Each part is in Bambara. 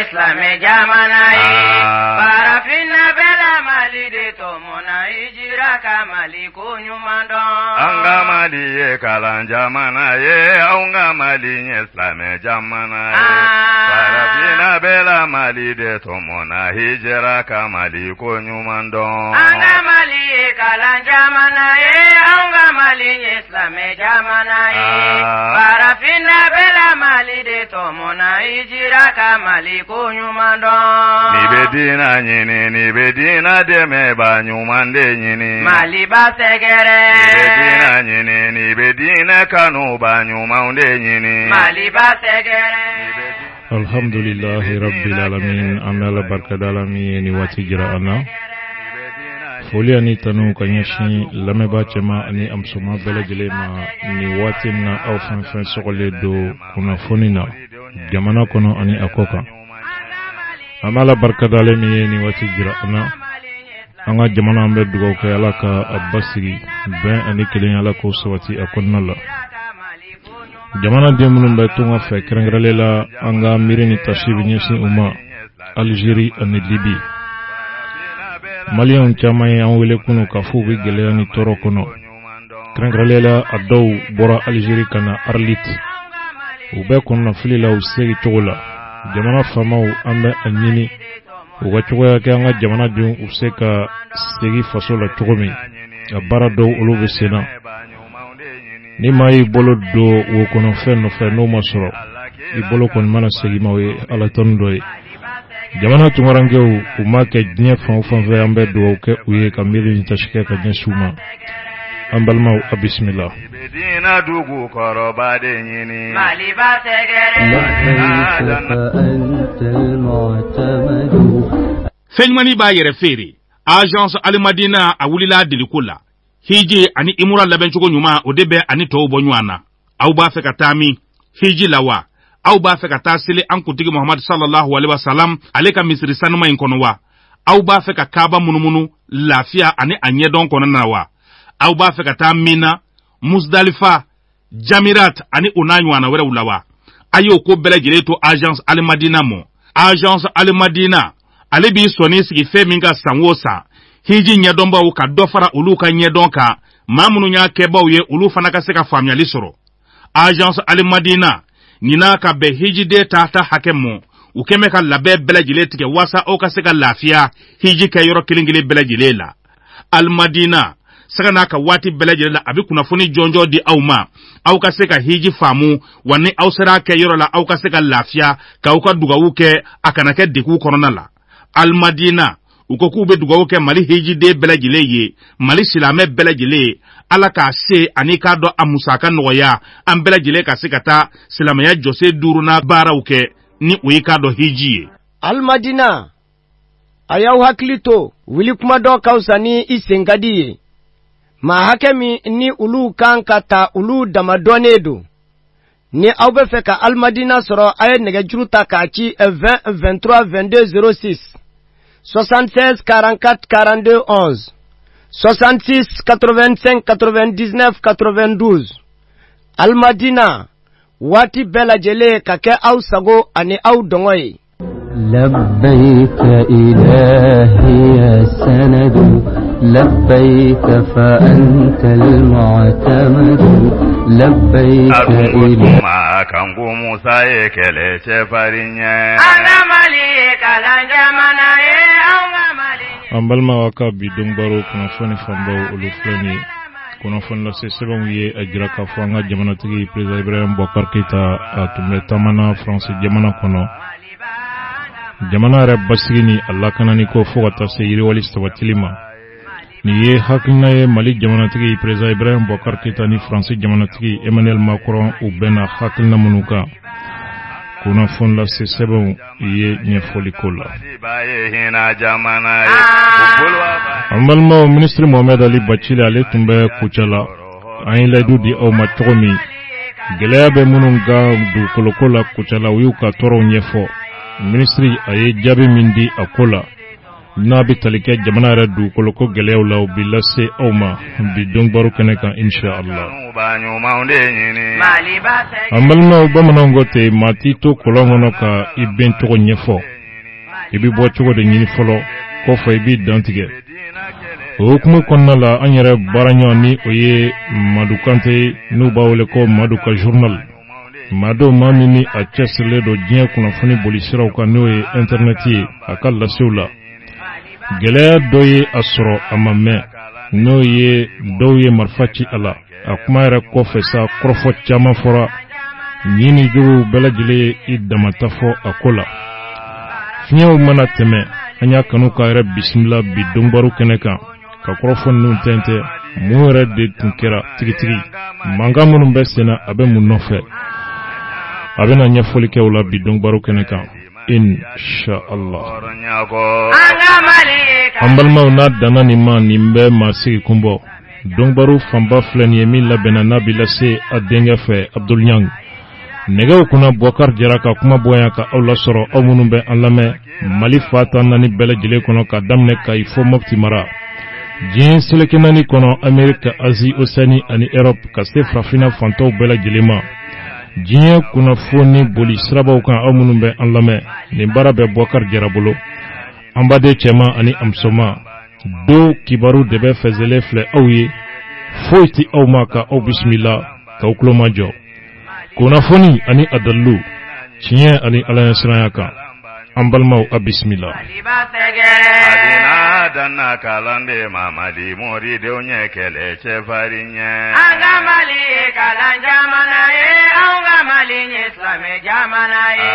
Islame jamanaye Barafina bela mali de tomona hijira ka mali ko nyumando anga mali ye kalan jamanaye aunga mali Islame jamanaye Barafina bela mali de tomona hijira ka mali ko nyumando anga mali ye kalan jamanaye aunga mali Islame jamanaye Barafina bela mali de tomona hijira ka mali ko nyumando ni bedina nyini ni bedina deme ba nyumande nyini mali ba segere ni bedina nyini ni bedina kanu ba nyumande nyini mali ba segere alhamdulillahi rabbil alamin amala barkadalami ni watijira ana folia ni tanu kanyashi lameba chema ani amsoma bela jelema ni watina au fanfan sokole do kuna fonina jamana kono ani akoka amala barkadalami ni watijira ana anga jamana ambe dugo ko alaka abbasiri ben ani kelen ala ko sawati akonnala jamana demunu be tunga fe krengralela anga mirini tashibi nyesi uma Algérie ani Libye Malion chamaye an wele kuno kafu bi gele ni toro kono krengralela adaw bora Algérie kana Arlit ube kono filila usegi chogola jamana famau ambe anyini uga chogoya ke anga jamana dun useka segi fasola chogomi abara do ulube sena ni mai bolo do wo kono fenno fe no masoro I bolo kon mana segi mawe ala tondoy jamana tungarangeu umake dnya fan ve ambe do ke uye kamili ntashike ka nyesuma ambalma bismillah bedina dugu koroba de nyini mali ba segere fenymani ba yere feri agence Al-Madina awulila dilikula hiji ani imura labenchugo nyuma odebe ani to bonywana au ba fe katami hiji lawa au ba fe kata sile an kutigi Muhammad sallallahu alaihi wasallam aleka misri sanuma inkonowa au ba fe kakaba munumunu lafia ani anye don konanawa au ba fe kata Mina Muzdalifa Jamirat ani unanywana wera ulawa ayo ko belejele to agence Al-Madina mo agence Al-Madina alibi soni sigi fe minga sanwosa hiji nyadomba uka dofara uluka nyedonka mamunu nya keba uye ulu fanaka seka famyali soro agence Al-Madina nina ka be hiji de tata hakemo ukeme ka labe belajile tike wasa o ka seka lafia hiji ka yoro kilingile belajile la Al-Madina saka naka wati belajile la abi kuna funi jonjo di auma au ka seka hiji famu wani au sera ka yoro la au ka seka lafia ka uka duga uke akanake diku korona la Al-Madina ukoku be duga uke mali hiji de belajile ye mali silame belajile ala ka se ani ka do amusaka noya an belajile ka sikata silamaya jose duruna bara uke ni uyi ka do hiji Al-Madina ayaw haklito wili kuma do kausani isengadi ma hakemi ni ulu kanka ta ulu damadonedo ni awbe feka Al-Madina soro ay nege juruta ka ci 20 23 22 06 76 44 42 11 66 85 99 92 Al-Madina wati bela jele kake au sago ani au dongoy لبيك إلهي يا سند لبيك فأنت المعتمد لبيك إلهي kangu Musa yekele chefarinya anga mali kala jamana anga mali ambalma waka bidungbaro kuna fani fambao uluflani kuna fani la sesebon ye ajira ka fanga jamana tigi President Ibrahim Boubacar Keita atumle tamana France jamana kono jamana re basigini Allah kanani ko fogata se yiri wali stawatilima ni ye hakina ye Mali jamana tigi President Ibrahim Boubacar Keita ni France jamana tigi Emmanuel Macron u bena hakina munuka kuna fon la sesebon ye nyefoli kola amalma ministre Mohamed Ali Bachile ale tumbe kuchala ayin laidu di au matomi gelebe mununga du kolokola kuchala uyuka toro nyefo ministri aye jabi mindi akola nabi talike jamana ra du koloko gelew law bilase awma bi dongbaru keneka insha Allah amalna bamanango te mati to kolongono ka ibento nyefo i bi bɔ cogo de ɲini fɔlɔ kɔfɛ i b'i dantigɛ o hukumu kɔnɔna la an yɛrɛ baaraɲɔgɔn ni o ye Madu Kante n'u b'a wele ko Madu ka journal Madu maa min ni a cɛsirilen don diɲɛ kunnafoni boli siraw kan n'o ye internet ye a ka lasew la gɛlɛya dɔ ye a sɔrɔ a ma mɛn n'o ye dɔw ye marifa ci a la a kuma yɛrɛ kɔfɛ sa kɔrɔfɔ caman fɔra ɲini juguw bɛɛ lajɛlen i damata fɔ a ko la fiɲɛw mana tɛmɛ an y'a kanu k'a yɛrɛ bisimila bi donbaro kɛnɛ kan ka kɔrɔfɔ ninnu tɛntɛ mun yɛrɛ de tun kɛra tigitigi mankan minnu bɛ senna a bɛ mun nɔfɛ a bɛna ɲɛfɔli kɛ o la bi donbaro kɛnɛ kan inshallah an balimaw n'a danna nin ma nin bɛ maa sigi kun bɔ donbaro fanba filɛ nin ye min labɛnna n'a bi lase a denkɛ fɛ Abdul Yang nɛgɛw kunna Bukar Jara ka kuma bɔ yan ka aw lasɔrɔ aw minnu bɛ an lamɛn Mali fa tan naani bɛɛ lajɛlen kɔnɔ ka daminɛ Kayi fɔ Mopti mara diɲɛ seleke naani kɔnɔ Amerika Asie Océanie ani Europe ka se farafinna fantaw bɛɛ lajɛlen ma diɲɛ kunnafoni boli sirabaw kan aw minnu bɛ an lamɛn nin baara bɛ Bukar Jara bolo an baden cɛman ani a musoman do kibaru de bɛ fɛzɛlen filɛ aw ye foyi ti aw ma ka aw bisimila k'aw tulo majɔ kunnafoni ani a dalilu tiɲɛ ani Ala ɲɛsiranya kan an balimaw a bisimila adina danna kalande mamadi moridenw ɲɛ kɛlɛ cɛfarin ɲɛ an ka Mali ye kalan jamana ye an ka Mali ye silamɛ jamana ye.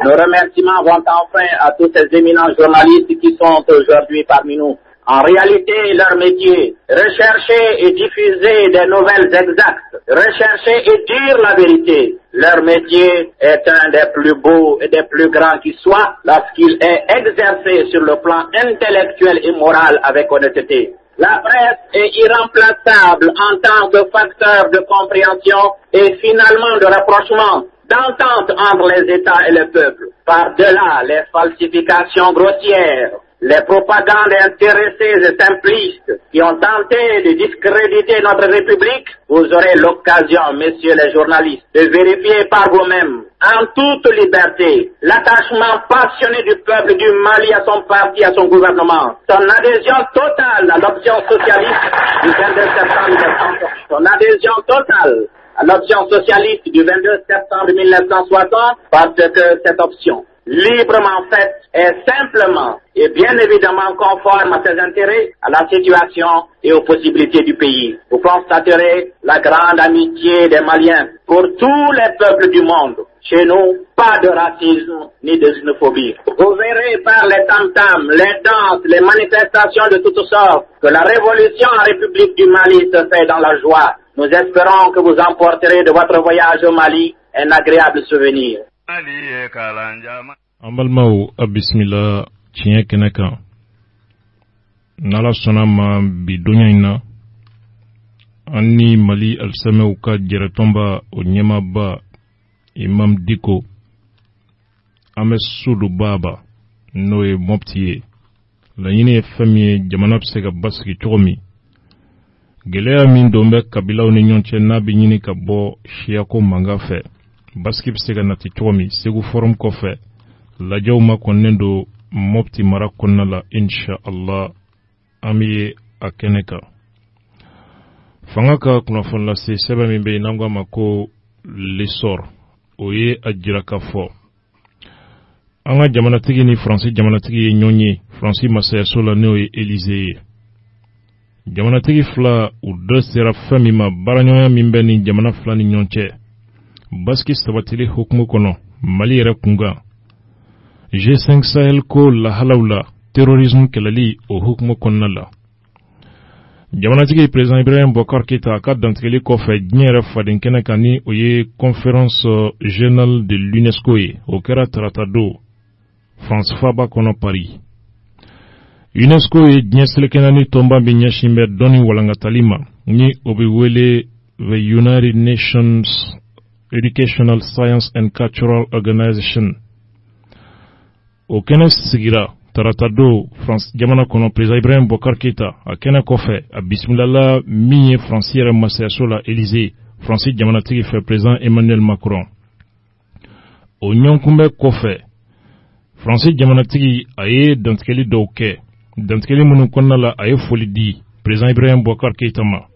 Nos remerciements vont enfin à tous ces éminents journalistes qui sont aujourd'hui parmi nous. En réalité, leur métier, rechercher et diffuser des nouvelles exactes, rechercher et dire la vérité. Leur métier est un des plus beaux et des plus grands qui soit lorsqu'il est exercé sur le plan intellectuel et moral avec honnêteté. La presse est irremplaçable en tant que facteur de compréhension et finalement de rapprochement, d'entente entre les États et le peuple. Par-delà les falsifications grossières, les propagandes intéressées et simplistes qui ont tenté de discréditer notre République, vous aurez l'occasion, messieurs les journalistes, de vérifier par vous-mêmes, en toute liberté, l'attachement passionné du peuple du Mali à son parti, à son gouvernement, son adhésion totale à l'option socialiste du 22 septembre 1960, son adhésion totale à l'option socialiste du 22 septembre 1960, parce que cette option, librement faite, est simplement et bien évidemment conforme à ses intérêts, à la situation et aux possibilités du pays. Vous constaterez la grande amitié des Maliens pour tous les peuples du monde. Chez nous, pas de racisme ni de xénophobie. Vous verrez par les tam-tams, les danses, les manifestations de toutes sortes que la révolution en République du Mali se fait dans la joie. Nous espérons que vous emporterez de votre voyage au Mali un agréable souvenir. an balimaw a bisimila tiɲɛ kɛnɛ kan n'ala sɔnna ma bi donya in na an ni Mali alisamɛw ka jɛrɛtɔnba o ɲɛmaba Imam Diko an bɛ so do baba n'o ye Mopti ye laɲini ye fɛn min ye jamana bɛ se ka basigi cogo min gɛlɛya min don bɛ kabilaw ni ɲɔgɔn cɛ n'a bɛ ɲini ka bɔ siyako mankan fɛ basigi bɛ se ka nati cogo min Segu forum kɔfɛ lajɛw ma kɔnnen do Mopti mara kɔnɔna la inshallah an bɛ ye a kɛnɛ kan fanga ka kunnafoni lase sɛbɛn min bɛ yen n'an k'a ma ko l'essor o ye a jira k'a fɔ an ka jamanatigi ni Faransi jamanatigi ye ɲɔgɔn ye Faransi masayaso la n'o ye Élysée ye jamanatigi fila u dɔ sera fɛn min ma baaraɲɔgɔnya min bɛ ni jamana fila ni ɲɔgɔn cɛ basiki sabatili hukumu kɔnɔ Mali yɛrɛ kunkan G5 Sahel ko lahalaw la terrorisme kɛlɛli o hukumu kɔnɔna la jamanatigi président Ibrahim Boubacar Keïta ka dantigɛli kɔfɛ diɲɛ yɛrɛ faden kɛnɛ kan ni o ye conférence générale de l'UNESCO ye o kɛra tarata don France faba kɔnɔ Paris UNESCO ye diɲɛ seleke naani tɔnba bɛ ɲɛsin bɛ dɔnni walankatali ma ni o bɛ wele the United Nations Educational Science and Cultural Organization o kɛnɛ sigira tarata don France jamana kɔnɔ président Ibrahim Boubacar Keïta a kɛnɛ kɔfɛ a bisimilala min ye France yɛrɛ masayaso la Élysée France jamanatigi fɛ président Emmanuel Macron o ɲɔgɔnkunbɛ kɔfɛ Français jamanatigi a ye dantigɛli dɔw kɛ dantigɛli minnu kɔnɔna la a ye foli di président Ibrahim Boubacar Keïta ma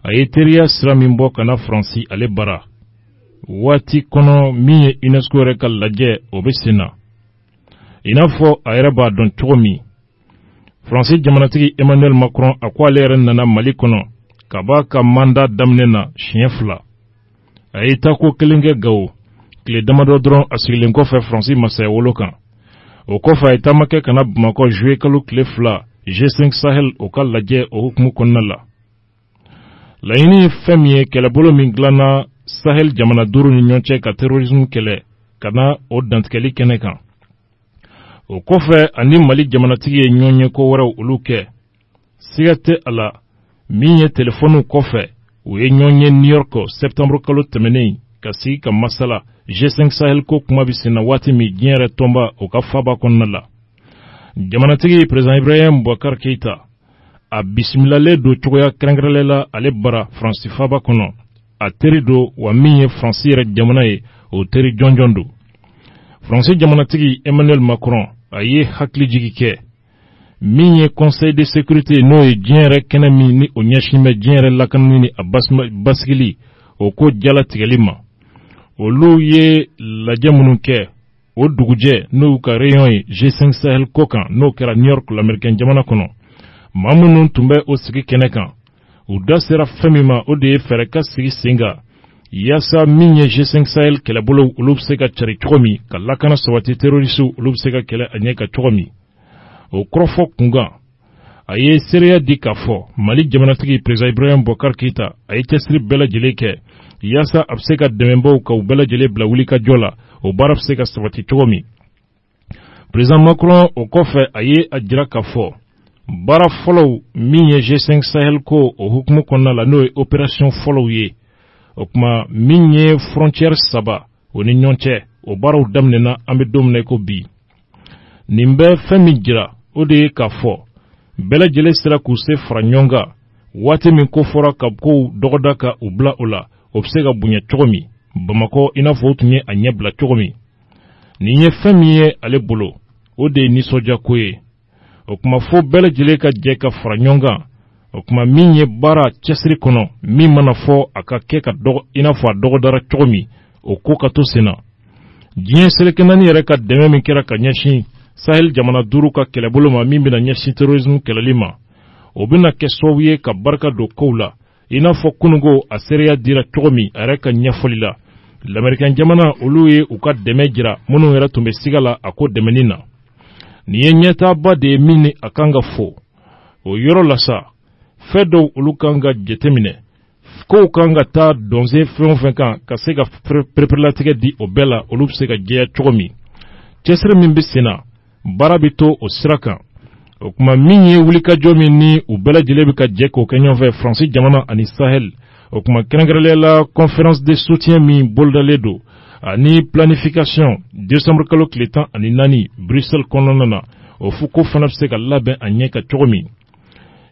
a ye teriya sira min bɔ kana Faransi ale bara waati kɔnɔ min ye UNESCO yɛrɛ ka lajɛ o bɛ sen na i n'a fɔ a yɛrɛ b'a dɔn cogo min Faransi jamanatigi Emmanuel Macron a ko ale yɛrɛ nana Mali kɔnɔ ka b'a ka mandat daminɛ na siɲɛ 2 a ye tako kelen kɛ Gao tile damadɔ dɔrɔn a sigilen kɔfɛ Faransi masaya wolo kan o kɔfɛ a ye taama kɛ kana Bamakɔ juillet kalo tile 2 G5 Sahel o ka lajɛ o hukumu kɔnɔna la laɲini ye fɛn min ye kɛlɛbolo min dilanna Sahel jamana 5 ni ɲɔgɔn cɛ ka terrorisme kɛlɛ ka na o dantigɛli kɛnɛ kan o kɔfɛ ani Mali jamanatigi ye ɲɔgɔn ye ko wɛrɛw olu kɛ siga tɛ a la min ye telefoniw kɔfɛ u ye ɲɔgɔn ye New York septembre kalo tɛmɛnen ka sigi ka masala G5 Sahel ko kuma bi senna waati min diɲɛ yɛrɛ tɔnba o ka faba kɔnɔna la jamanatigi président Ibrahim Boubacar Keïta a bisimilalen do cogoya kɛrɛnkɛrɛnlen la ale bara Faransi faba kɔnɔ a teri do wa min ye Faransi yɛrɛ jamana ye o teri jɔnjɔn do Faransi jamanatigi Emmanuel Macron a ye hakilijigi kɛ min ye conseil de sécurité n'o ye diɲɛ yɛrɛ kɛnɛ min ni o ɲɛsin bɛ diɲɛ yɛrɛ lakanani ni a basigili o ko jalatigɛli ma olu ye lajɛ minnu kɛ o dugujɛ n'o ka réunion ye G5 Sahel ko kan n'o kɛra New York l'Américain jamana kɔnɔ maa minnu tun bɛ o sigi kɛnɛ kan u da sera fɛn min ma o de ye fɛɛrɛ ka sigi sen kan yaasa min ye G5 Sahel kɛlɛbolo olu bɛ se ka cari cogo min ka lakana sabati terrorisiw olu bɛ se ka kɛlɛ a ɲɛ ka cogo min o kɔrɔfɔ kunkan a ye seereya di k'a fɔ Mali jamanatigi président Ibrahim Boubacar Keïta a ye cɛsiri bɛɛ lajɛlen kɛ yaasa a bɛ se ka dɛmɛbaw ka u bɛɛ lajɛlen bila wulikajɔ la o baara bɛ se ka sabati cogo min président Macron o kɔfɛ a ye a jira k'a fɔ baara fɔlɔw min ye G5 Sahel ko o hukumu kɔnɔna la n'o ye opération fɔlɔw ye o kuma min ye frontière 3 o ni ɲɔgɔn cɛ o baaraw daminɛna an bɛ don min na ko bi nin bɛ fɛn min jira o de ye k'a fɔ bɛɛ lajɛlen sera k'u se fara ɲɔgɔn kan waati min ko fɔra ka kow dɔgɔda ka u bila o la o bɛ se ka bonya cogo min Bamakɔ i n'a fɔ o tun ye a ɲɛ bila cogo min nin ye fɛn min ye ale bolo o de ye nisɔndiya ko ye o kuma fo bɛɛ lajɛlen ka jɛ ka fara ɲɔgɔn kan o kuma min ye baara cɛsiri kɔnɔ min mana fɔ a ka kɛ ka dɔgɔ i n'a fɔ a dɔgɔdara cogo min o ko ka to sen na diɲɛ seleke naani yɛrɛ ka dɛmɛ min kɛra ka ɲɛsin Sahel jamana 5 ka kɛlɛbolo ma min bɛna ɲɛsin terrorisme kɛlɛli ma o bɛna kɛ sababu ye ka barika don kow la i n'a fɔ kunungo a seereya dira cogo min a yɛrɛ ka ɲɛfɔli la l'Américain jamana olu ye u ka dɛmɛ jira minnu yɛrɛ tun bɛ siga la a ko dɛmɛni na nin ye ɲɛtaaba de ye min ni a kan ka fɔ o yɔrɔ la sa fɛn dɔw olu kan ka jateminɛ kow kan ka taa dɔnse fɛn o fɛn kan ka se ka pereperelatigɛ di o bɛɛ la olu bɛ se ka jɛya cogo min cɛsiri min bɛ sen na baara bɛ to o sira kan o kuma min ye wulikajɔ min ni u bɛɛ lajɛlen bɛ ka jɛ k'o kɛ ɲɔgɔn fɛ Faransi jamana ani Sahel o kuma kɛrɛnkɛrɛnlen la conférence de soutien min bolodalen don ani planification décembre kalo tile 14 Bruxelles kɔnɔna na o fo ko fana bɛ se ka labɛn a ɲɛ ka cogo min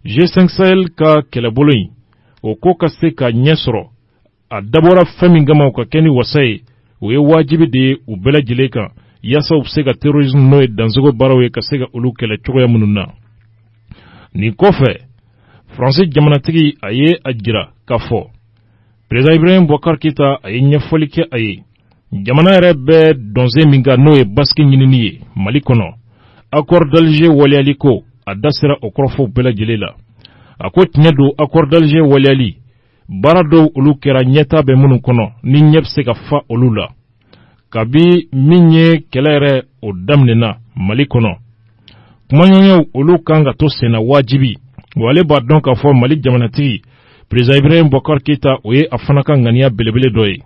G5 Sahel ka kɛlɛbolo in o ko ka se ka ɲɛ sɔrɔ a dabɔra fɛn min kama o ka kɛ ni wasa ye o ye wajibi de ye u bɛɛ lajɛlen kan yaasa u bɛ se ka terrorisme n'o ye dansogo baaraw ye ka se ka olu kɛlɛ cogoya minnu na nin kɔfɛ Faransi jamanatigi a ye a jira k'a fɔ président Ibrahim Boubacar Keïta a ye ɲɛfɔli kɛ a ye jamana yɛrɛ bɛ dɔnse min kan n'o ye basiki ɲinini ye Mali kɔnɔ accord d'Alger waliyali ko a da sera o kɔrɔfɔw bɛɛ lajɛlen la a ko tiɲɛ don accord d'Alger waliyali baara dɔw olu kɛra ɲɛta bɛ minnu kɔnɔ ni ɲɛ bɛ se ka fa olu la kabi min ye kɛlɛ yɛrɛ o daminɛna Mali kɔnɔ kumaɲɔgɔnw olu kan ka to senna wajibi wa ale b'a dɔn k'a fɔ Mali jamanatigi président Ibrahim Boubacar Keïta o ye a fana ka ŋaniya belebele dɔ ye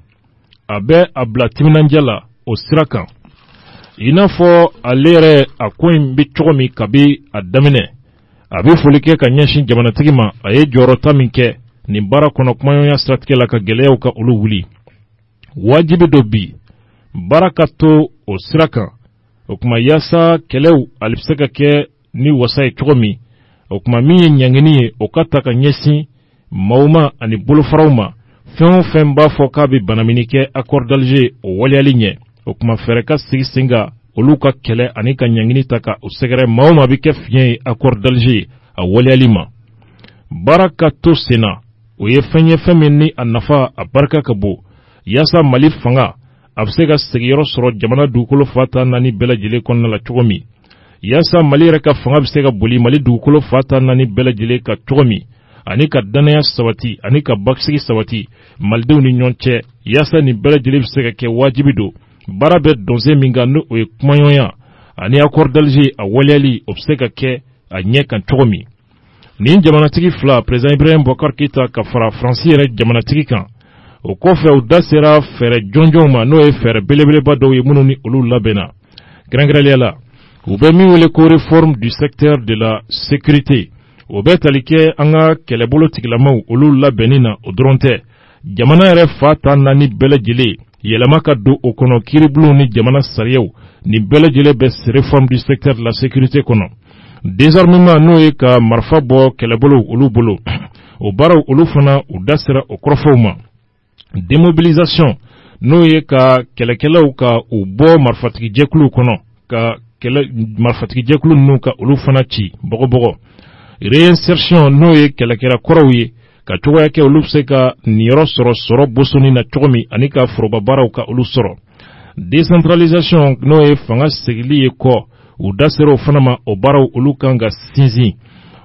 a bɛ a bila timinandiya la o sira kan i n'a fɔ ale yɛrɛ a ko in bɛ cogo min kabi a daminɛ a bɛ foli kɛ ka ɲɛsin jamanatigi ma a ye jɔyɔrɔta min kɛ nin baara kɔnɔ kumaɲɔgɔnya siratigɛ la ka gɛlɛyaw ka olu wuli wajibi dɔ bi baara ka to o sira kan o kuma yaasa kɛlɛw ale bɛ se ka kɛ ni wasa ye cogo min o kuma min ye ɲangini ye o ka ta ka ɲɛsin maaw ma ani bolofaraw ma fɛn o fɛn b'a fɔ k'a bɛ banamini kɛ accord d'Alger o waliyali ɲɛ o kuma fɛɛrɛ ka sigi sen kan olu ka kɛlɛ ani ka ɲangini ta ka o sɛgɛrɛ maa o maa bɛ kɛ fiɲɛ ye accord d'Alger a waleyali ma. Baara ka to sen na o ye fɛn ye fɛn min ni a nafa a barika ka bon yaasa Mali fanga a bɛ se ka sigiyɔrɔ sɔrɔ jamana dugukolo fa ta naani bɛɛ lajɛlen kɔnɔna la cogo min, yaasa Mali yɛrɛ ka fanga bɛ se ka boli Mali dugukolo fa ta naani bɛɛ lajɛlen ka cogo min, ani ka danaya sabati ani ka basigi sabati malidenw ni ɲɔgɔn cɛ, yaasa nin bɛɛ lajɛlen bɛ se ka kɛ wajibi don baara bɛ donse min kan n'o ye kumaɲɔgɔnya ani accord d'Alger a waleyali o bɛ se ka kɛ a ɲɛ kan cogo min. Nin jamanatigi fila président Ibrahim Boubacar Keïta ka fara Faransi yɛrɛ jamanatigi kan, o kɔfɛ u da sera fɛɛrɛ jɔnjɔnw ma n'o ye fɛɛrɛ belebeleba dɔw ye minnu ni olu labɛnna. Kɛrɛnkɛrɛnnenya la u bɛ min wele ko réforme du secteur de la sécurité, o bɛ tali kɛ an ka kɛlɛbolo tigilamaw olu labɛnni na o dɔrɔn tɛ, jamana yɛrɛ fa ta naani bɛɛ lajɛlen yɛlɛma ka don o kɔnɔ kiiribulonw ni jamana sariyaw nin bɛɛ lajɛlen bɛ réforme du secteur de la sécurité kɔnɔ. Désarmement n'o ye ka marifa bɔ kɛlɛbolow olu bolo o baaraw olu fana u da sera o kɔrɔfɔw ma. Démobilisation n'o ye ka kɛlɛkɛlaw ka u bɔ marifatigijɛkuluw kɔnɔ ka marifatigijɛkulu ninnu ka olu fana ci bɔgɔbɔgɔ. Réinsertion n'o ye kɛlɛkɛla kɔrɔw ye ka cogoya kɛ olu bɛ se ka niyɔrɔ sɔrɔ sɔrɔ bosonni na cogo min ani ka foroba baaraw ka olu sɔrɔ. Décentralisation n'o ye fanga segili ye kɔ u da sera o fana ma o baaraw olu kan ka sinsin.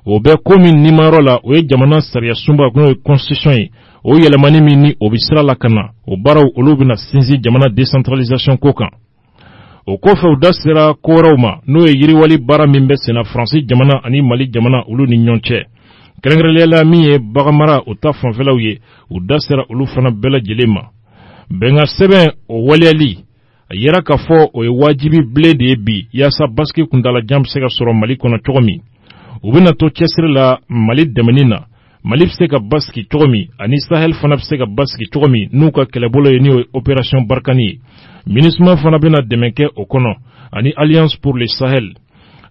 O bɛ ko min nimayɔrɔ la o ye jamana sariya sunba n'o ye constitution ye, o yɛlɛmani min ni o bɛ sira la ka na o baaraw olu bɛna sinsin jamana décentralisation ko kan. O kɔfɛ u da sera ko wɛrɛw ma n'o ye yiriwali baara min bɛ senna Faransi jamana ani Mali jamana olu ni ɲɔgɔn cɛ. Kɛrɛnkɛrɛnnenya la min ye baganmara o ta fanfɛlaw ye u da sera olu fana bɛɛ lajɛlen ma. Bɛnkan sɛbɛn o waleyali a yera k'a fɔ o ye wajibi bile de ye bi yaasa basigi kuntalajan bɛ se ka sɔrɔ Mali kɔnɔ cogo min. U bɛna to cɛsiri la Mali dɛmɛni na, Mali bɛ se ka basigi cogo min ani Sahel fana bɛ se ka basigi cogo min n'u ka kɛlɛbolo ye n'o ye opération Barkhane ye. MINUSMA fana bɛna dɛmɛ kɛ o kɔnɔ ani Alliance pour le Sahel.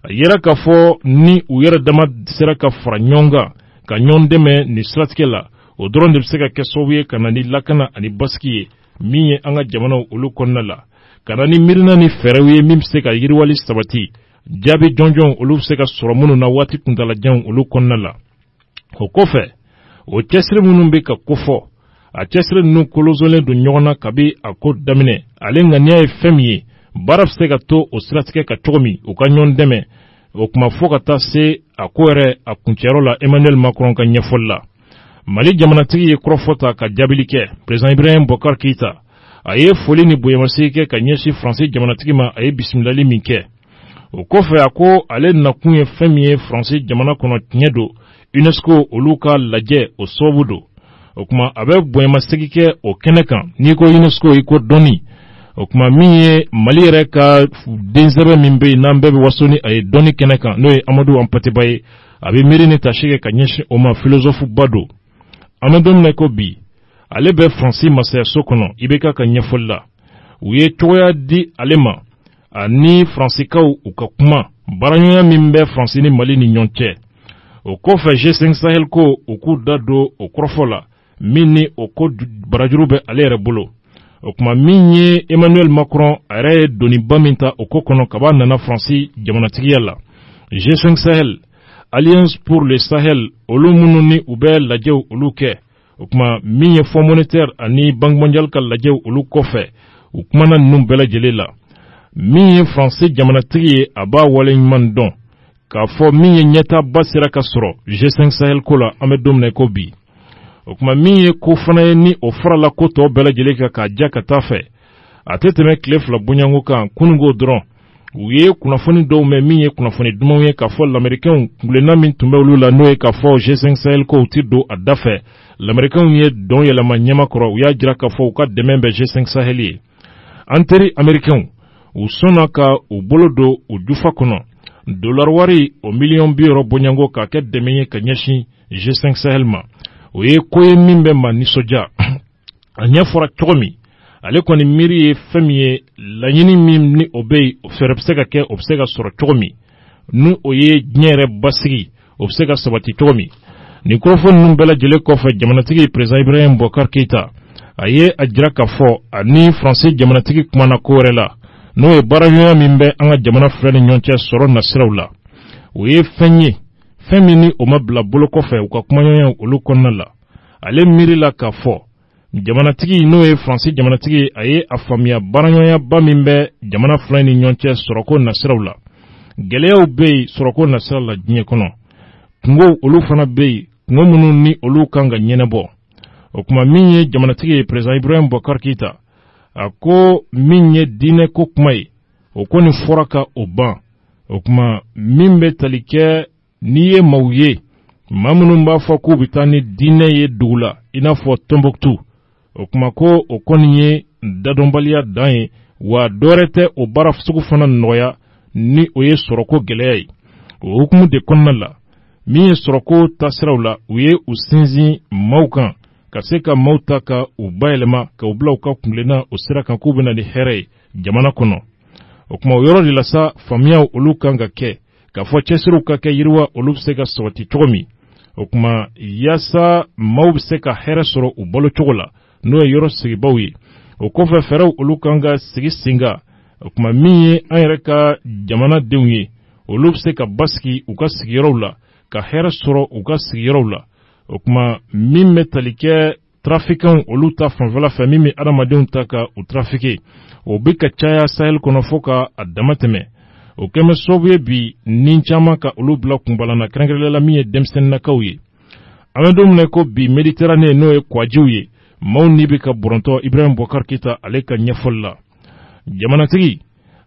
A yera k'a fɔ ni u yɛrɛ dama sera ka fara ɲɔgɔn kan ka ɲɔgɔn dɛmɛ nin siratigɛ la, o dɔrɔn de bɛ se ka kɛ sababu ye ka na ni lakana ani basigi ye min ye an ka jamanaw olu kɔnɔna la, ka na ni miirina ni fɛɛrɛw ye min bɛ se ka yiriwali sabati, jaabi jɔnjɔnw olu bɛ se ka sɔrɔ minnu na waati kuntalajanw olu kɔnɔna la. O kɔfɛ o cɛsiri minnu bɛ ka kofɔ, a cɛsiri ninnu kolonzolen don ɲɔgɔn na kabi a ko daminɛ, ale ŋaniya ye fɛn min ye baara bɛ se ka to o siratigɛ ka cogo min u ka ɲɔgɔn dɛmɛ, o kuma fo ka taa se a ko yɛrɛ a kuncɛyɔrɔ la Emmanuel Macron ka ɲɛfɔli la. Mali jamanatigi ye kɔrɔfɔta ka jaabili kɛ président Ibrahim Boubacar Keïta, a ye foli ni bonyamasegi kɛ ka ɲɛsin Faransi jamanatigi ma, a ye bisimilali min kɛ. O kɔfɛ a ko ale nakun ye fɛn min ye Faransi jamana kɔnɔ tiɲɛ don UNESCO olu ka lajɛ o sababu don. O kuma a bɛ bonyamasegi kɛ o kɛnɛ kan, n'i ko UNESCO i ko dɔnni, o kuma min ye Mali yɛrɛ ka densɛbɛ min bɛ yen n'an bɛɛ bɛ waso ni a ye dɔnni kɛnɛ kan n'o ye Amadou Hampâté Bâ ye, a bɛ miiri ni tasi kɛ ka ɲɛsin o ma philosophe ba don. An bɛ don min na ko bi ale bɛ Faransi masayaso kɔnɔ IBK ka ɲɛfɔli la, u ye cogoya di ale ma ani Faransikaw u ka kuma baaraɲɔgɔnya min bɛ Faransi ni Mali ni ɲɔgɔn cɛ. O kɔfɛ G5 Sahel ko u k'u da don o kɔrɔfɔ la min ni o ko barajuru bɛ ale yɛrɛ bolo. O kuma min ye Emmanuel Macron a yɛrɛ ye doniba min ta o ko kɔnɔ kaba nana Faransi jamanatigiya la. G5 Sahel, Alliance pour le Sahel olu minnu ni u bɛ lajɛw olu kɛ, o kuma min ye Fonds monétaire ani Banque mondiale ka lajɛw olu kɔfɛ u kumana ninnu bɛɛ lajɛlen la. Min ye Faransi jamanatigi ye a b'a waleɲuman dɔn k'a fɔ min ye ɲɛtaaba sera ka sɔrɔ G5 Sahel ko la an bɛ don min na ko bi. O kuma min ye ko fana ye ni o farala ko tɔw bɛɛ lajɛlen kan k'a ja ka taa fɛ, a tɛ tɛmɛ tile fila bonyanko kan kunungo dɔrɔn u ye kunnafoni dɔw mɛn min ye kunnafoni dumanw ye k'a fɔ lamɛrikɛnw kungilenna min tun bɛ olu la n'o ye k'a fɔ G5 Sahel ko u ti don a da fɛ, lamɛrikɛnw ye dɔn yɛlɛma ɲɛma kɔrɔ u y'a jira k'a fɔ u ka dɛmɛ bɛ G5 Sahel ye. An teri Amɛrikɛnw u sɔnna ka u bolo don u jufa kɔnɔ dollar wari o miliyɔn 60 bonyanko k'a kɛ dɛmɛ ye ka ɲɛsin G5 Sahel ma. O ye ko ye min bɛ ma nisɔndiya a ɲɛ fɔra cogo min ale kɔni miiri ye fɛn min ye laɲini min ni o bɛ yen fɛɛrɛ bɛ se ka kɛ o bɛ se ka sɔrɔ cogo min ni o ye diɲɛ yɛrɛ basigi o bɛ se ka sabati cogo min. Nin kɔrɔfɔ ninnu bɛɛ lajɛlen kɔfɛ jamanatigi président Ibrahim Boubacar Keïta a ye a jira k'a fɔ ani Faransi jamanatigi kumana ko wɛrɛ la n'o ye baaraɲɔgɔnya min bɛ an ka jamana fila ni ɲɔgɔn cɛ sɔrɔ nasiraw la o ye fɛn ye fɛn min ni o ma bila bolo kɔfɛ u ka kumaɲɔgɔnya olu kɔnɔna la ale miiri la k'a fɔ jamanatigi n'o ye Faransi jamanatigi a ye a faamuya baaraɲɔgɔnyaba min bɛ jamana fila ni ɲɔgɔn cɛ sɔrɔko nasiraw la gɛlɛyaw bɛ yen sɔrɔko nasiraw la diɲɛ kɔnɔ kungow olu fana bɛ yen kungo minnu ni olu kan ka ɲɛnabɔ o kuma min ye jamanatigi ye président Ibrahim Boubacar Keïta a ko min ye diinɛ ko kuma ye o kɔni fɔra ka o ban o kuma min bɛ tali kɛ n'i ye maaw ye maa minnu b'a fɔ k'u bɛ taa ni diinɛ ye dugu la i n'a fɔ Tombouctou o kuma ko o kɔni ye dadɔnbaliya dan ye wa dɔwɛrɛ tɛ o baara sugu fana nɔgɔya ni o ye sɔrɔko gɛlɛya ye o hukumu de kɔnɔna la min ye sɔrɔko taasiraw la u ye u sinsin maaw kan ka se ka maaw ta ka u bayɛlɛma ka u bila u ka kungilenna o sira kan k'u bɛna ni hɛrɛ ye jamana kɔnɔ o kuma o yɔrɔ de la sa faamuyaw olu kan ka kɛ k'a fɔ cɛsiriw ka kɛ yiriwa olu bɛ se ka sabati cogo min o kuma yaasa maaw bɛ se ka hɛrɛ sɔrɔ u balo cogo la n'o ye yɔrɔ sigibaw ye o kɔfɛ fɛɛrɛw olu kan ka sigi sen kan o kuma min ye an yɛrɛ ka jamanadenw ye olu bɛ se ka basigi u ka sigiyɔrɔw la ka hɛrɛ sɔrɔ u ka sigiyɔrɔw la o kuma min bɛ tali kɛ trafiquants olu ta fanfɛla fɛ min bɛ adamadenw ta ka u trafiquer o bɛ ka caya Sahel kɔnɔ fo ka a dama tɛmɛ o kɛmɛ sababu ye bi ni caman ka olu bila kunbalana kɛrɛnkɛrɛnnenya la min ye denmisɛnninnakaw ye an bɛ don min na ko bi Méditerranée n'o ye kɔjiw ye maaw ni bɛ ka bɔrɔntɔ Ibrahim Boubacar Keïta ale ka ɲɛfɔli la jamanatigi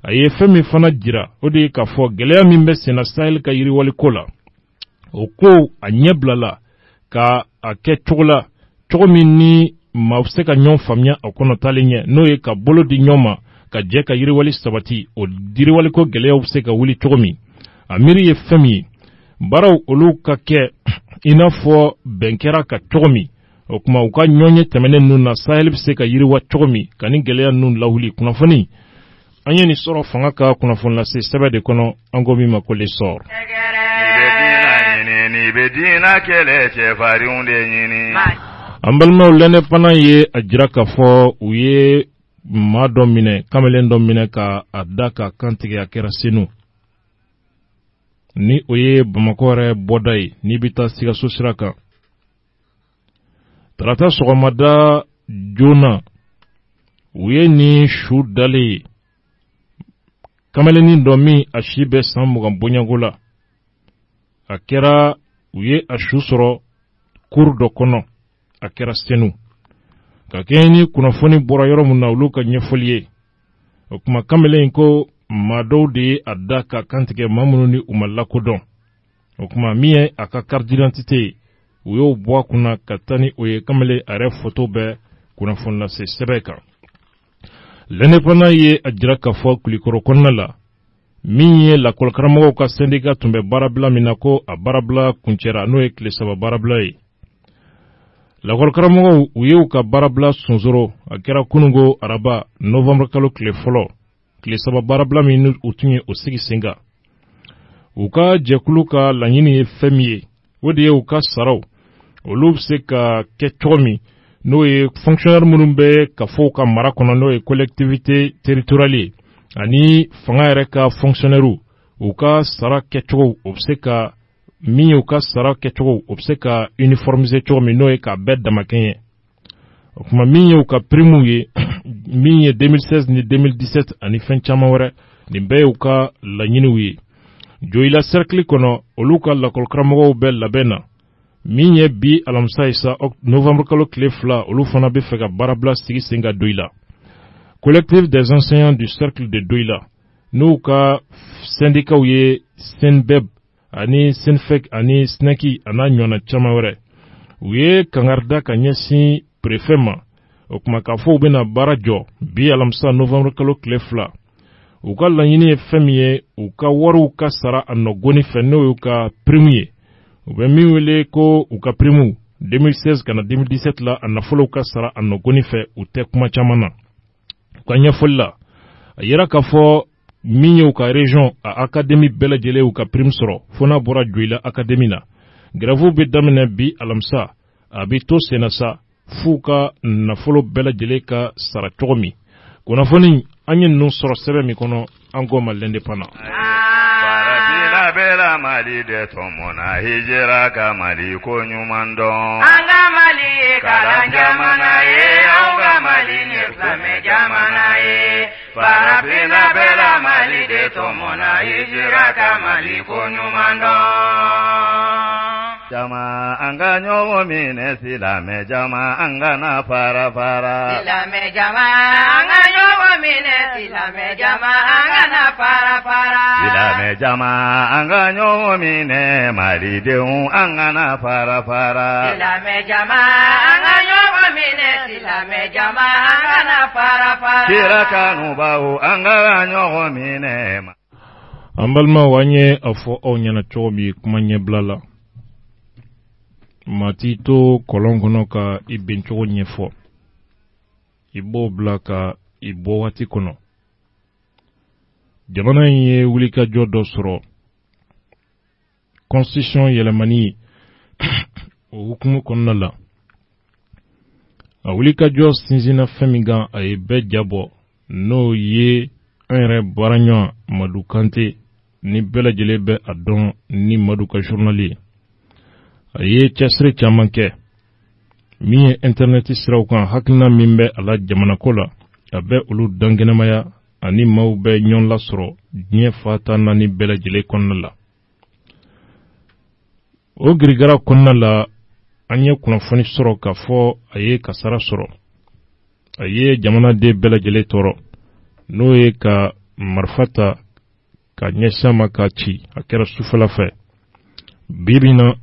a ye fɛn min fana jira o de ye k'a fɔ gɛlɛya min bɛ senna Sahel ka yiriwaliko la o ko a ɲɛ bilala ka a kɛ cogo la cogo min ni maa se ka ɲɔgɔn faamuya a kɔnɔ taalen ɲɛ n'o ye ka bolo di ɲɔgɔn ma ka jɛ ka yiriwali sabati o yiriwaliko gɛlɛyaw bɛ se ka wuli cogo min a miiri ye fɛn min ye baaraw olu ka kɛ i n'a fɔ bɛn kɛra ka cogo min o kuma u ka ɲɔgɔnye tɛmɛnen ninnu na Sahel bɛ se ka yiriwa cogo min ka ni gɛlɛya ninnu lawuli kunnafoni an ye nin sɔrɔ fanga ka kunnafoni lase sɛbɛn de kɔnɔ an ko min ma ko le sɔr an balimaw lɛnɛ fana ye a jira k'a fɔ u ye maa dɔ minɛ kamalen dɔ minɛ ka a da ka kantigɛ a kɛra Senu ni o ye Bamakɔ yɛrɛ bɔda ye n'i bɛ taa Sikaso sira kan tarata sɔgɔmada joona u ye ni su dalen ye kamalenin dɔ min a si bɛ san 20 bɔɲanko la a kɛra u ye a su sɔrɔ cour dɔ kɔnɔ a kɛra Senu ka kɛ ni kunnafoni bɔra yɔrɔ min na olu ka ɲɛfɔli ye o kuma kamalen ko maa dɔw de ye a da ka kantigɛ maa minnu ni u ma lakodɔn o kuma min ye a ka carte d'identité ye u y'o bɔ a kunna ka taa ni o ye kamalen a yɛrɛ foto bɛ kunnafoni lase sɛbɛn kan l'indépendant ye a jira k'a fɔ Kulikɔrɔ kɔnɔna la min ye lakɔlikaramɔgɔw ka syndicat tun bɛ baarabila min na ko a baarabila kuncɛra n'o ye tile 3 baarabila ye lakɔlikaramɔgɔw u ye u ka baarabila sonsoro a kɛra kunungo araba novembre kalo tile fɔlɔ tile 3 baarabila min u tun ye o sigi sen kan u ka jɛkulu ka laɲini ye fɛn min ye o de ye u ka saraw olu bɛ se ka kɛ cogo min n'o ye fonctionnaire minnu bɛ ka fɔ ka mara kɔnɔ n'o ye collectivité territoriale ye ani fanga yɛrɛ ka fonctionnaire u ka sara kɛcogo o bɛ se ka min ye u ka sara kɛcogo o bɛ se ka uniformiser cogo min n'o ye k'a bɛɛ damakɛn ye o kuma min ye u ka prime ye min ye 2016 ni 2017 ani fɛn caman wɛrɛ nin bɛɛ ye u ka laɲiniw ye Joyila cercle kɔnɔ olu ka lakɔlikaramɔgɔw bɛ labɛn na min ye bi alamisa ye sa novembre kalo tile 2 olu fana bɛ fɛ ka baarabila sigi sen ka Doila collectif des enseignants du cercle de Doila n'u ka syndicats ye Senbeb ani Senfec ani Sneki ana ɲɔgɔnna caman wɛrɛ u ye kangarida ka ɲɛsin préfet ma o kuma k'a fɔ u bɛna baara jɔ bi alamisa novembre kalo tile 2 u ka laɲini ye fɛn min ye u ka wariw ka sara a nɔgɔni fɛ n'o y'u ka prime ye u bɛ min wele ko u ka prime 2016 kana 2017 la a nafolow ka sara a nɔgɔni fɛ u tɛ kuma caman na u ka ɲɛfɔli la a yera k'a fɔ min ye u ka région a académie bɛɛ lajɛlen u ka prime sɔrɔ fo n'a bɔra Joyila académie na grève bɛ daminɛ bi alamisa a bɛ to senna sa f'u ka nafolo bɛɛ lajɛlen ka sara cogo min kunnafoni an ye ninnu sɔrɔ sɛbɛn min kɔnɔ an ko ma l'indépendant. Farafina bɛla Mali de tɔmɔna hijira ka Mali ko ɲuman dɔn. An ka Mali ye kalan jamana ye, an ka Mali ye silamɛ jamana ye. Farafina bɛla Mali de tɔmɔna hijira ka Mali ko ɲuman dɔn. Jama an ka ɲɔgɔn minɛ silamɛ jama an kana fara fara. Silamɛ jama an ka ɲɔgɔn minɛ silamɛ jama an kana fara fara. Silamɛ jama an ka ɲɔgɔn minɛ malidenw an kana fara fara. Silamɛ jama an ka ɲɔgɔn minɛ silamɛ jama an kana fara fara. Kira kanubaw an ka ɲɔgɔn minɛ. An balimaw an ye a fɔ aw ɲɛna cogo min kuma ɲɛbila la. Mati to kɔlɔn kɔnɔ ka I bencogo ɲɛfɔ. I b'o bila ka I bɔ waati kɔnɔ. Jamana in ye wulikajɔ dɔ sɔrɔ. Constitution yɛlɛmani o hukumu kɔnɔna la. A wulikajɔ sinsinna fɛn min kan a ye bɛɛ jabɔ n'o ye an yɛrɛ baaraɲɔgɔn Madu Kante ni bɛɛ lajɛlen bɛ a dɔn ni Madu ka journal ye. A ye cɛsiri caman kɛ min ye internet siraw kan hakilina min bɛ a la jamana ko la a bɛ olu dangɛnɛmaya ani maaw bɛ ɲɔgɔn lasɔrɔ diɲɛ fata naani bɛɛ lajɛlen kɔnɔna la. O girigara kɔnɔna la an ye kunnafoni sɔrɔ k'a fɔ a ye kasara sɔrɔ. A ye jamanaden bɛɛ lajɛlen tɔɔrɔ n'o ye ka marifa ta ka ɲɛsin ma k'a ci a kɛra sufɛla fɛ. Bibi na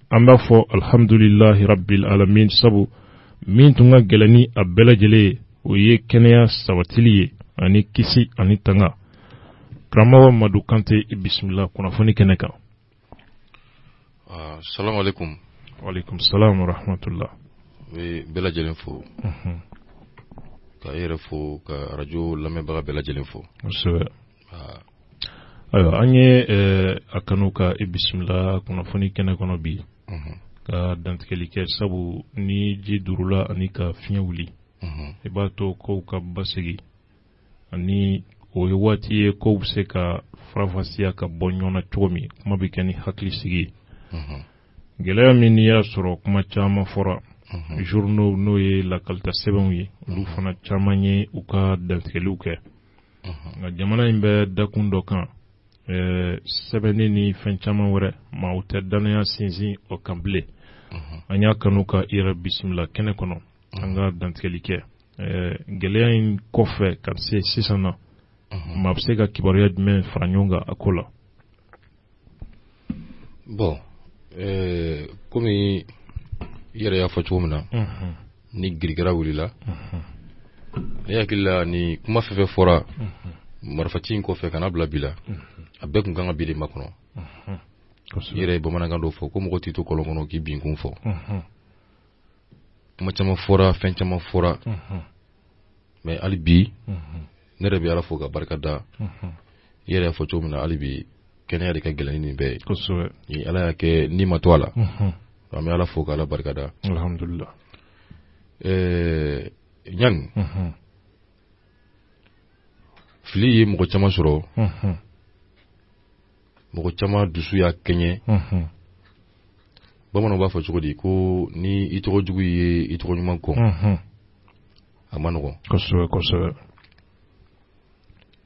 an b'a fɔ alhamdulillahi rabbil alamin sabu min tun ka gɛlɛn ni a bɛɛ lajɛlen ye o ye kɛnɛya sabatili ye ani kisi ani tanga. Karamɔgɔ Madu Kante I bisimila kunnafoni kɛnɛ kan. Assalamu alaikum. Wa alaikum salam wa rahmatullah. Bɛɛ lajɛlen fo. Ka yɛrɛ fo ka radio lamɛnbaga bɛɛ lajɛlen fo. Kosɛbɛ. Ayiwa an ye a kanu ka I bisimila kunnafoni kɛnɛ kɔnɔ bi. Ka dantigɛli kɛ sabu ni ji durula ani ka fiɲɛ wuli. I b'a to kow ka basigi ani o ye waati ye kow bɛ se ka farafasiya ka bɔ ɲɔgɔn na cogo min kuma bɛ kɛ ni hakili sigi ye. Gɛlɛya min n'i y'a sɔrɔ kuma caman fɔra journaux n'o ye lakalita sɛbɛnw ye olu fana caman ye u ka dantigɛliw kɛ. Nka jamana in bɛ dakun dɔ kan sɛbɛnni ni fɛn caman wɛrɛ maa u tɛ danaya sinsin o kan bilen. An y'a kanu ka I yɛrɛ bisimila kɛnɛ kɔnɔ an ka dantigɛli kɛ. Gɛlɛya in kɔfɛ ka se sisan na maa bɛ se ka kibaruya jumɛn fara ɲɔgɔn kan a ko la. Bon komi I yɛrɛ y'a fɔ cogo min na ni girigara wulila ne hakili la ni kuma fɛn fɛn fɔra marifaci in kɔfɛ kana bila bi la a bɛɛ kun kan ka bi de makɔnɔ. I yɛrɛ ye bamanankan dɔ fɔ ko mɔgɔ t'i to kɔlɔn kɔnɔ k'i bin kun fɔ. Kuma caman fɔra fɛn caman fɔra mais hali bi ne yɛrɛ bɛ Ala fo ka barika da. I yɛrɛ y'a fɔ cogo min na hali bi kɛnɛya de ka gɛlɛn ni nin bɛɛ ye. Ni Ala y'a kɛ ni ma to a la an bɛ Ala fo ka Ala barika da. Alhamdulillah. Ɲani fili ye mɔgɔ caman sɔrɔ mɔgɔ caman dusu y'a kɛɲɛ. Bamananw b'a fɔ cogo di ko ni I tɔgɔ jugu ye I tɔgɔ ɲuman kɔ a ma nɔgɔn. Kosɛbɛ kosɛbɛ.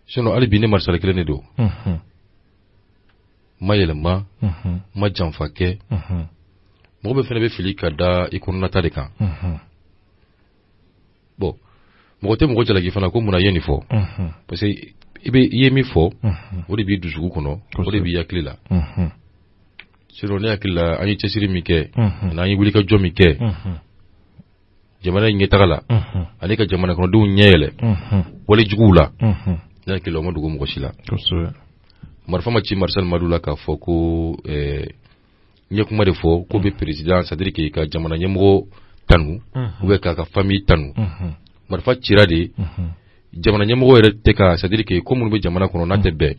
Sinon hali bi ne marisala kelen de don. Ma yɛlɛma ma janfa kɛ mɔgɔ bɛ fɛnɛ bɛ fili ka da I kɔnɔnata de kan. Bon mɔgɔ tɛ mɔgɔ jalaki fana ko mun na I ye nin fɔ parce que I ye min fɔ o de b'i dusuku kɔnɔ o de b'i hakili la. Sinon ne hakili la an ye cɛsiri min kɛ n'an ye wulikajɔ min kɛ jamana in ɲɛtaga la ani ka jamana kɔnɔdenw ɲɛ yɛlɛ wale juguw la ne hakili la o ma dogo mɔgɔ si la. Marifa ma ci Marisal Madu la k'a fɔ ko n ye kuma de fɔ ko bɛ président c'est à dire que ka jamana ɲɛmɔgɔ tanu ou bien k'a ka famille tanu. Marifa cira de jamana ɲɛmɔgɔ yɛrɛ tɛ ka c'est à dire que ko minnu bɛ jamana kɔnɔ n'a tɛ bɛn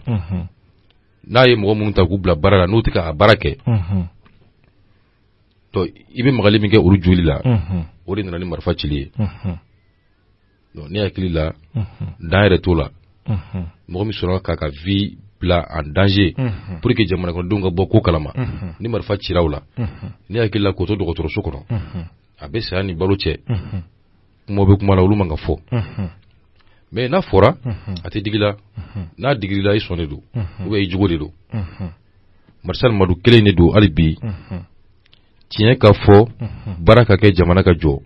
n'a ye mɔgɔ minnu ta k'u bila baara la n'u tɛ ka baara kɛ to I bɛ magali min kɛ olu joli la o de nana ni marifa cili ye. donc ne hakili la dan yɛrɛ t'o la mɔgɔ min sɔnna k'a ka vie bila en danger pour que jamana kɔnɔdenw ka bɔ ko kalama ni marifa cira o la ne hakili la k'o to dɔgɔtɔrɔso kɔnɔ a bɛ saya ni balo cɛ kuma bɛ kuma la olu man ka fɔ mais n'a fɔra a tɛ digi la n'a digirila i sɔn de don ou bien i jogo de don Marshal Madu kelen de don hali bi tiɲɛ ka fɔ baara ka kɛ jamana ka jɔ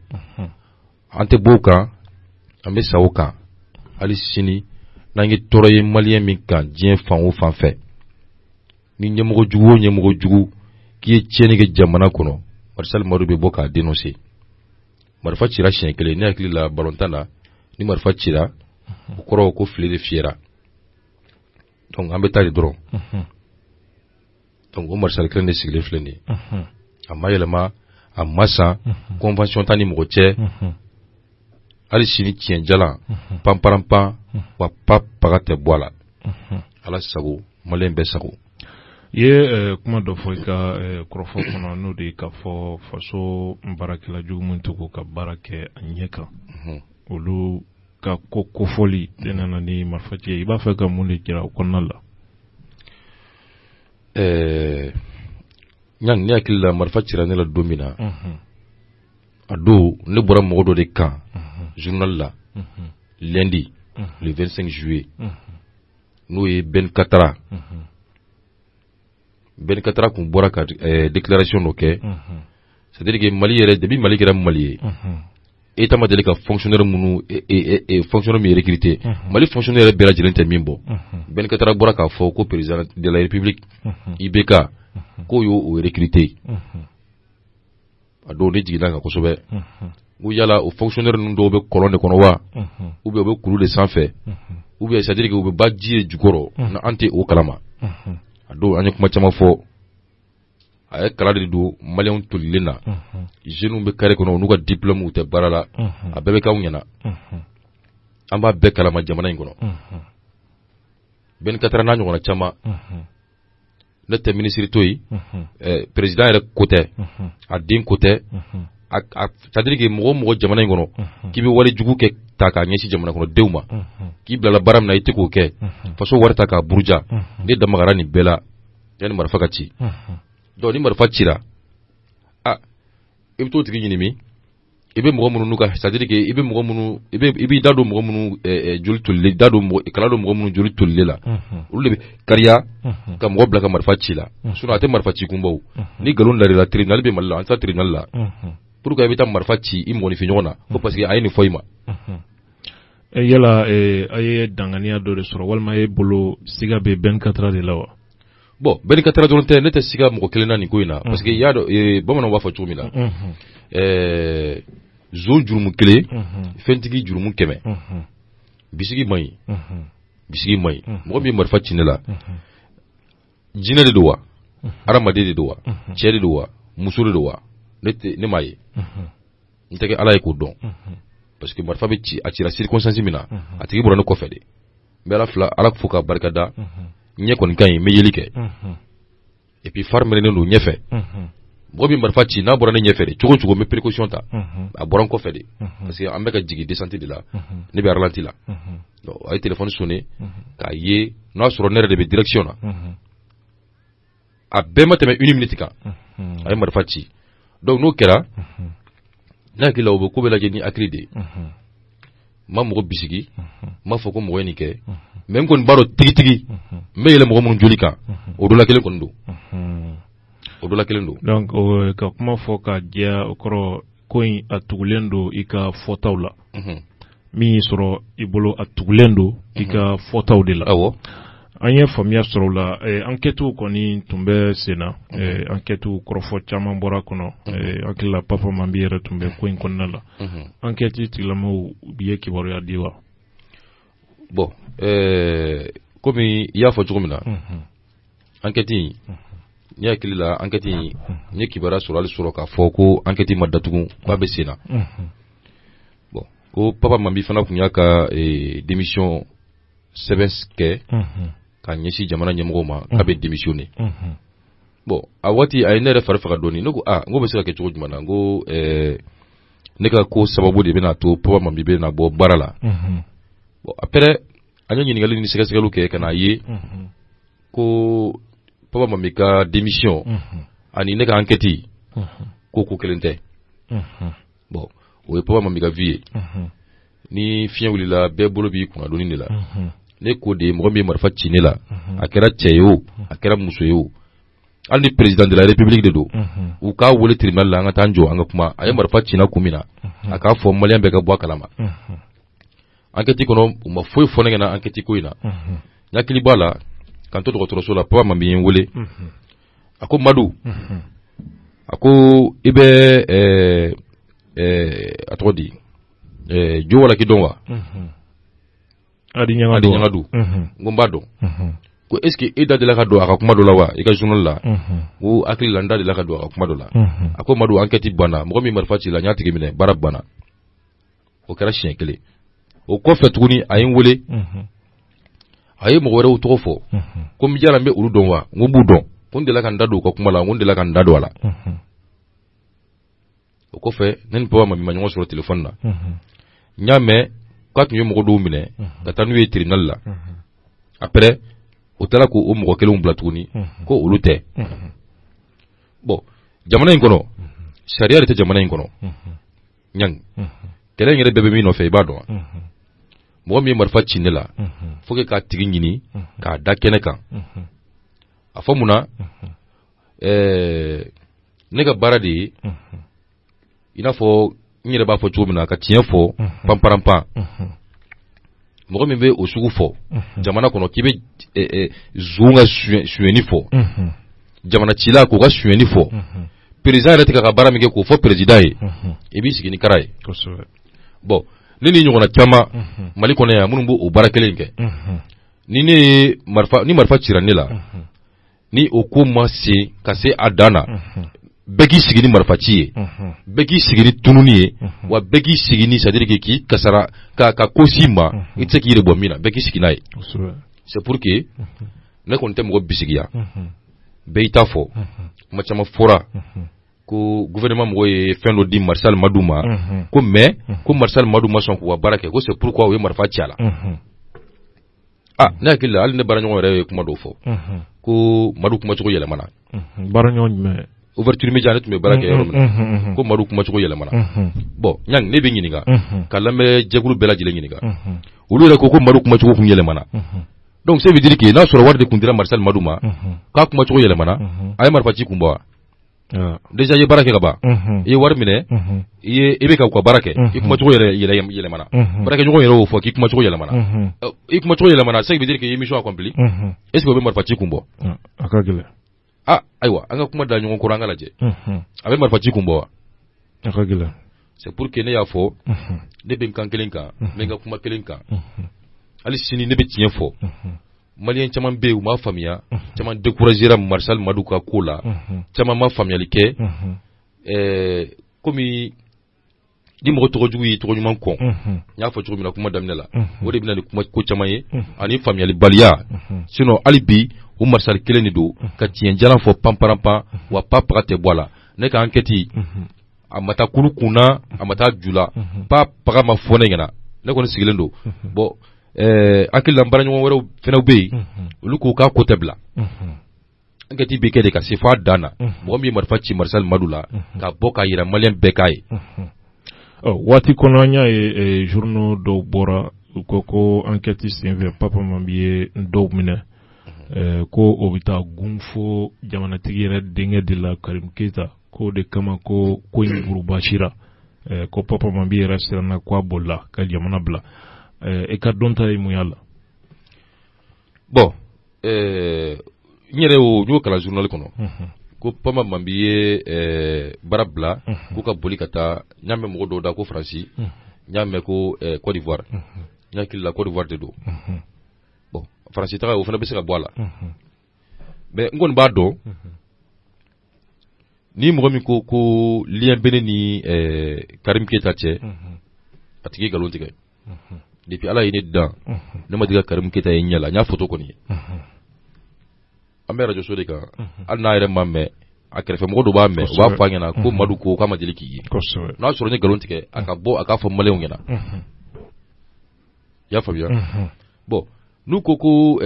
an tɛ bɔ o kan an bɛ sa o kan hali sini n'an ye tɔɔrɔ ye maliyɛn min kan diɲɛ fan o fan fɛ ni ɲɛmɔgɔ jugu o ɲɛmɔgɔ jugu k'i ye tiɲɛni kɛ jamana kɔnɔ Marshal Madu bɛ bɔ k'a dénoncer marifa cira siɲɛ kelen ne hakili la balontan na ni marifa cira o kɔrɔ ko fili de fiyɛra donc an bɛ taa de dɔrɔn donc o Marshal kelen de sigilen filɛ nin ye a ma yɛlɛma a ma san convention ta ni mɔgɔ cɛ hali sini tiɲɛ jalan panparanpan wa paga tɛ bɔ a la ala sago maliyɛn bɛɛ sago i ye kuma dɔ fɔ i ka kɔrɔfɔ kɔnɔ n'o de ye k'a fɔ faso baarakɛla jugu min to k'u ka baara kɛ a ɲɛ kan olu ka ko kofɔli de nana ni marifa ci ye i b'a fɛ ka mun de jira o kɔnɔna la ne hakili la marifa cira ne la don min na a don ne bɔra mɔgɔ dɔ de kan journal la lundi le 25 juillet n'o ye Ben Katara kun bɔra ka déclaration dɔ kɛ c'est-à-dire que Mali yɛrɛ depuis Mali kɛra Mali ye État ma deli ka fonctionnaire minnu fonctionnaire min recruté Mali fonctionnaire yɛrɛ bɛɛ lajɛlen tɛ min bɔ Ben Katara bɔra k'a fɔ ko président de la République IBK ko y'o recruté a dɔw ne jiginna kan kosɛbɛ ko yala o fonctionnaire ninnu dɔw bɛ kɔlɔn de kɔnɔ wa ou bien u bɛ kulu de sanfɛ ou bien c'est-à-dire que u bɛ ba ji ye jukɔrɔ na an tɛ o kalama a dɔw an ye kuma caman fɔ a ye kala de don maliyɛnw tolilen na jeunes bɛ carré kɔnɔ n'u ka diplôme u tɛ baara la a bɛɛ bɛ k'anw ɲɛna an b'a bɛɛ kalama jamana in kɔnɔ Ben Katara n'a ɲɔgɔnna caman ne tɛ ministre to yen président yɛrɛ ko tɛ a den ko tɛ c'est-à-dire que mɔgɔ mɔgɔ jamana in kɔnɔ k'i bɛ wari jugu kɛ ta k'a ɲɛsin jamana kɔnɔ denw ma k'i bilala baara min na i tɛ k'o kɛ faso wari ta k'a buruja ne damagara nin bɛɛ la yanni marifa ka ci donc ni marifa cira i bɛ t'o tigi ɲini min i bɛ mɔgɔ minnu n'u ka c'est-à-dire que i bɛ mɔgɔ minnu i b'i da don mɔgɔ minnu joli tolilen da don kala don mɔgɔ minnu joli tolilen la olu de bɛ kariya ka mɔgɔ bila ka marifa ci la sinon a tɛ marifa ci kunbaw ni nkalon darila tribunal bɛ Mali la an tɛ taa tribunal la pour que i bɛ taa marifa ci i mɔgɔninfin ɲɔgɔn na ko parce que a ye nin fɔ i ma yala a ye danganiya dɔ de sɔrɔ walima a ye bolo siga bɛ Ben Katara de la wa bon Ben Katara dɔrɔn tɛ ne tɛ siga mɔgɔ kelen na nin ko in na parce que i y'a dɔn bamananw b'a fɔ cogo min na zon jurumu kelen fɛntigi jurumu 100 bisigi man ɲi bisigi man ɲi mɔgɔ min marifa ci ne la jinɛ de don wa hadamaden de don wa cɛ de don wa muso de don wa ne m'a ye n tɛ kɛ ala ye k'o dɔn parce que marifa bɛ ci a cira circonstance min na a tigi bɔra ne kɔfɛ de n bɛ ala fo k'a barikada ɲɛ kɔni ka ɲi n bɛ yeli kɛ et puis fari mɛnɛnen don ɲɛfɛ mɔgɔ min marifa ci n'a bɔra ne ɲɛfɛ de cogo o cogo n bɛ précaution ta a bɔra n kɔfɛ de parce que an bɛ ka jigin descente de la ne bɛ ralenti la donc a ye téléphone sonné k'a ye n'a sɔrɔ ne yɛrɛ de bɛ direction na a bɛɛ ma tɛmɛ 1 minute kan a ye marifa ci donc n'o kɛra ne hakili la o bɛ ko bɛɛ lajɛ ni hakili de ye n ma mɔgɔ bisigi n m'a fɔ ko mɔgɔ ye nin kɛ mais n kɔni b'a dɔn tigitigi n bɛ yɛlɛ mɔgɔ minnu joli kan o dɔ la kelen kɔni don o dɔ la kelen don donc ka kuma fɔ ka diya o kɔrɔ ko in a tugulen don i ka fɔtaw la min y'i sɔrɔ i bolo a tugulen don i ka fɔtaw de la awɔ an ye faamuya sɔrɔ o la enquêtew kɔni tun bɛ sen na enquêtew kɔrɔfɔ caman bɔra kɔnɔ hakili la papa Mambi yɛrɛ tun bɛ ko in kɔnɔna la enquête tigilamɔgɔw u ye kibaruya di wa bon komi i y'a fɔ cogo min na enquête in ne hakili la enquête in n ye kibaruya sɔrɔ hali sɔrɔ k'a fɔ ko enquête ma datugu k'a bɛ sen na bon ko papa Mambi fana tun y'a ka démission sɛbɛn kɛ k'a ɲɛsin jamana ɲɛmɔgɔw ma k'a bɛ démissionner bon a waati a ye ne yɛrɛ fari faga dɔɔnin ne ko n ko bɛ se ka kɛ cogo jumɛn na n ko ne ka ko sababu de bena to papa mambi be na bo barala bon après anya ɲininkali ni sɛgɛsɛgɛliw kɛ kana ye ko papa mambi ka démission ani ne ka enquête ko kelen tɛ bon o ye papa mambi ka vie ni fiɲɛ wulila bɛɛ bolo b'i kunna doni de la ne ko de mɔgɔ min marifa ci ne la a kɛra cɛ ye o a kɛra muso ye o hali ni président de la république de do u k'a wele tribunal la an ka taa jɔ an ka kuma a ye marifa cina kun min na a k'a fɔ maliyɛn bɛɛ ka bɔ a kalama enquête kɔnɔ u ma foyi fɔ ne ɲɛna enquête ko in na n hakili b'a la k'an to dɔgɔtɔrɔso la papa mambi ye n wele a ko Madu a ko i bɛ a tɔgɔ di jo wala k'i dɔn wa Adi Ɲangadu n ko n b'a dɔn ko est ce que e da delila ka don a ka kuma dɔ la wa i ka journal la ko hakili la n da delila ka don a ka kuma dɔ la a ko Madu enquête banna mɔgɔ min marifa ci la n y'a tigi minɛ baara banna o kɛra siɲɛ kelen o kɔfɛ tuguni a ye n wele a ye mɔgɔ wɛrɛw tɔgɔ fɔ ko n jala n bɛ olu dɔn wa n ko n b'u dɔn ko n delila ka n da don u ka kuma la n ko n delila ka n da don a la o kɔfɛ ne ni papa mambi ma ɲɔgɔn sɔrɔ téléphone na n y'a mɛn k'a tun ye mɔgɔ dɔw minɛ ka taa n'u ye tribunal la après o taara ko o mɔgɔ kelenw bila tuguni ko olu tɛ bon jamana in kɔnɔ sariya de tɛ jamana in kɔnɔ ɲangi kɛlɛ in yɛrɛ bɛɛ bɛ min nɔfɛ i b'a dɔn mɔgɔ min ye marifa ci ne la fo que k'a tigi ɲini k'a da kɛnɛ kan a fɔ mun na ne ka baara de ye i n'a fɔ n yɛrɛ b'a fɔ cogo min na ka tiɲɛ fɔ panparanpan mɔgɔ min bɛ o sugu fɔ jamana kɔnɔ k'i bɛ zon ka suyɛni fɔ jamana cila k'o ka suyɛni fɔ président yɛrɛ tɛ ka baara min kɛ k'o fɔ président ye i b'i sigi ni kara ye bon ne ni ɲɔgɔnna caman Mali kɔnɔ yan minnu b'o baara kelen kɛ ni marifa cira ne la ni o ko ma se ka se a dan na bɛɛ k'i sigi ni marifa ci ye bɛɛ k'i sigi ni tununi ye wa bɛɛ k'i sigi ni c'est à dire que k'i kasara ka ko si ma i tɛ se k'i yɛrɛ bɔ min na bɛɛ k'i sigi n'a ye c'est pour que ne kɔni tɛ mɔgɔ bisigiya bɛɛ y'i ta fɔ kuma caman fɔra ko gouvernement mɔgɔ ye fɛn dɔ di Marshal Madu ma ko mais ko Marshal Madu ma sɔn k'u ka baara kɛ ko c'est pourquoi u ye marifa ci a la ne hakili la hali ne baaraɲɔgɔn yɛrɛ ye kuma dɔw fɔ ko Madu kumacogo yɛlɛmana baaraɲɔgɔn jumɛn ouverture média ne tun bɛ baara kɛ yɔrɔ min na ko Madu kumacogo yɛlɛmana bon ɲangi ne bɛ ɲininka ka lamɛn jɛkulu bɛɛ lajɛlen ɲininka olu yɛrɛ ko Madu kumacogo kun yɛlɛmana donc ça veut dire que n'a sɔrɔ wari de kun dira Marshal Madu ma k'a kumacogo yɛlɛmana a ye marifa ci kun bɔ wa déjà i ye baara kɛ ka ban i ye wari minɛ i bɛ ka u ka baara kɛ i kumacogo yɛlɛmana baarakɛɲɔgɔn yɛrɛ y'o fɔ k'i kumacogo yɛlɛmana i kumacogo yɛlɛmana ça veut dire que i ye mission accompli est ce que o bɛ marifa ci kun bɔ a ka gɛlɛn ayiwa an ka kuma da ɲɔgɔn kɔrɔ an ka lajɛ a bɛ marifa ci kun bɔ wa a ka gɛlɛn c'est pour que ne y'a fɔ ne bɛ n kan kelen kan n bɛ n ka kuma kelen kan hali sini ne bɛ tiɲɛ fɔ maliyɛn caman bɛ yen u m'a faamuya caman découragera Marshal Madu ka ko la caman ma faamuyali kɛ komi ni mɔgɔ tɔgɔjugu ye tɔgɔ ɲuman kɔn n y'a fɔ cogo min na kuma daminɛ la o de bɛna ni kuma ko caman ye ani faamuyali baliya sinon hali bi o Marshal kelen de don ka tiɲɛ jalan fɔ panparanpan wa pa paga tɛ bɔ a la ne ka enquête a ma taa kulu kunna a ma taa ju la pa paga ma fɔ ne ɲɛna ne kɔni sigilen don bon hakili la baaraɲɔgɔn wɛrɛw fɛnɛ bɛ yen olu k'u k'a ko tɛ bila enquête bɛ kɛ de ka se f'a dan na mɔgɔ min ye marifa ci Marshal Madu la ka bɔ k'a yira maliyɛn bɛɛ k'a ye waati kɔnɔ an y'a ye journaux dɔw bɔra u ko enquête senfɛ papa mambi ye dɔw minɛ ko o bɛ taa gun fo jamanatigi yɛrɛ denkɛ de la Karim Keita ko de kama ko in burubasira ko papa mambi yɛrɛ siranna ko a bolila ka jamana bila e ka dɔn ta ye mun y'a la bon n yɛrɛ y'o kalan journal kɔnɔ ko papa mambi ye baara bila k'u ka boli ka taa n y'a mɛn mɔgɔ dɔw da ko Faransi n y'a mɛn ko Côte d'Ivoire n hakili la Côte d'Ivoire de don bon Faransi taga o fana bɛ se ka bɔ a la mais n kɔni b'a dɔn ni mɔgɔ min ko lien bɛ ne ni Karim Keita cɛ a tigi nkalon tigɛ depuis Ala ye ne dan ne ma deli ka Karim Keita ye n ɲɛ la n y'a photo kɔni ye an bɛ radio so de kan hali n'a yɛrɛ ma mɛn a kɛrɛfɛ mɔgɔ dɔ b'a mɛn u b'a fɔ a ɲɛna ko Madu ko k'a ma deli k'i ye n'a sɔrɔ ni nkalon tigɛ a ka bɔ a k'a fɔ maliyɛnw ɲɛna i y'a faamuya bon n'u ko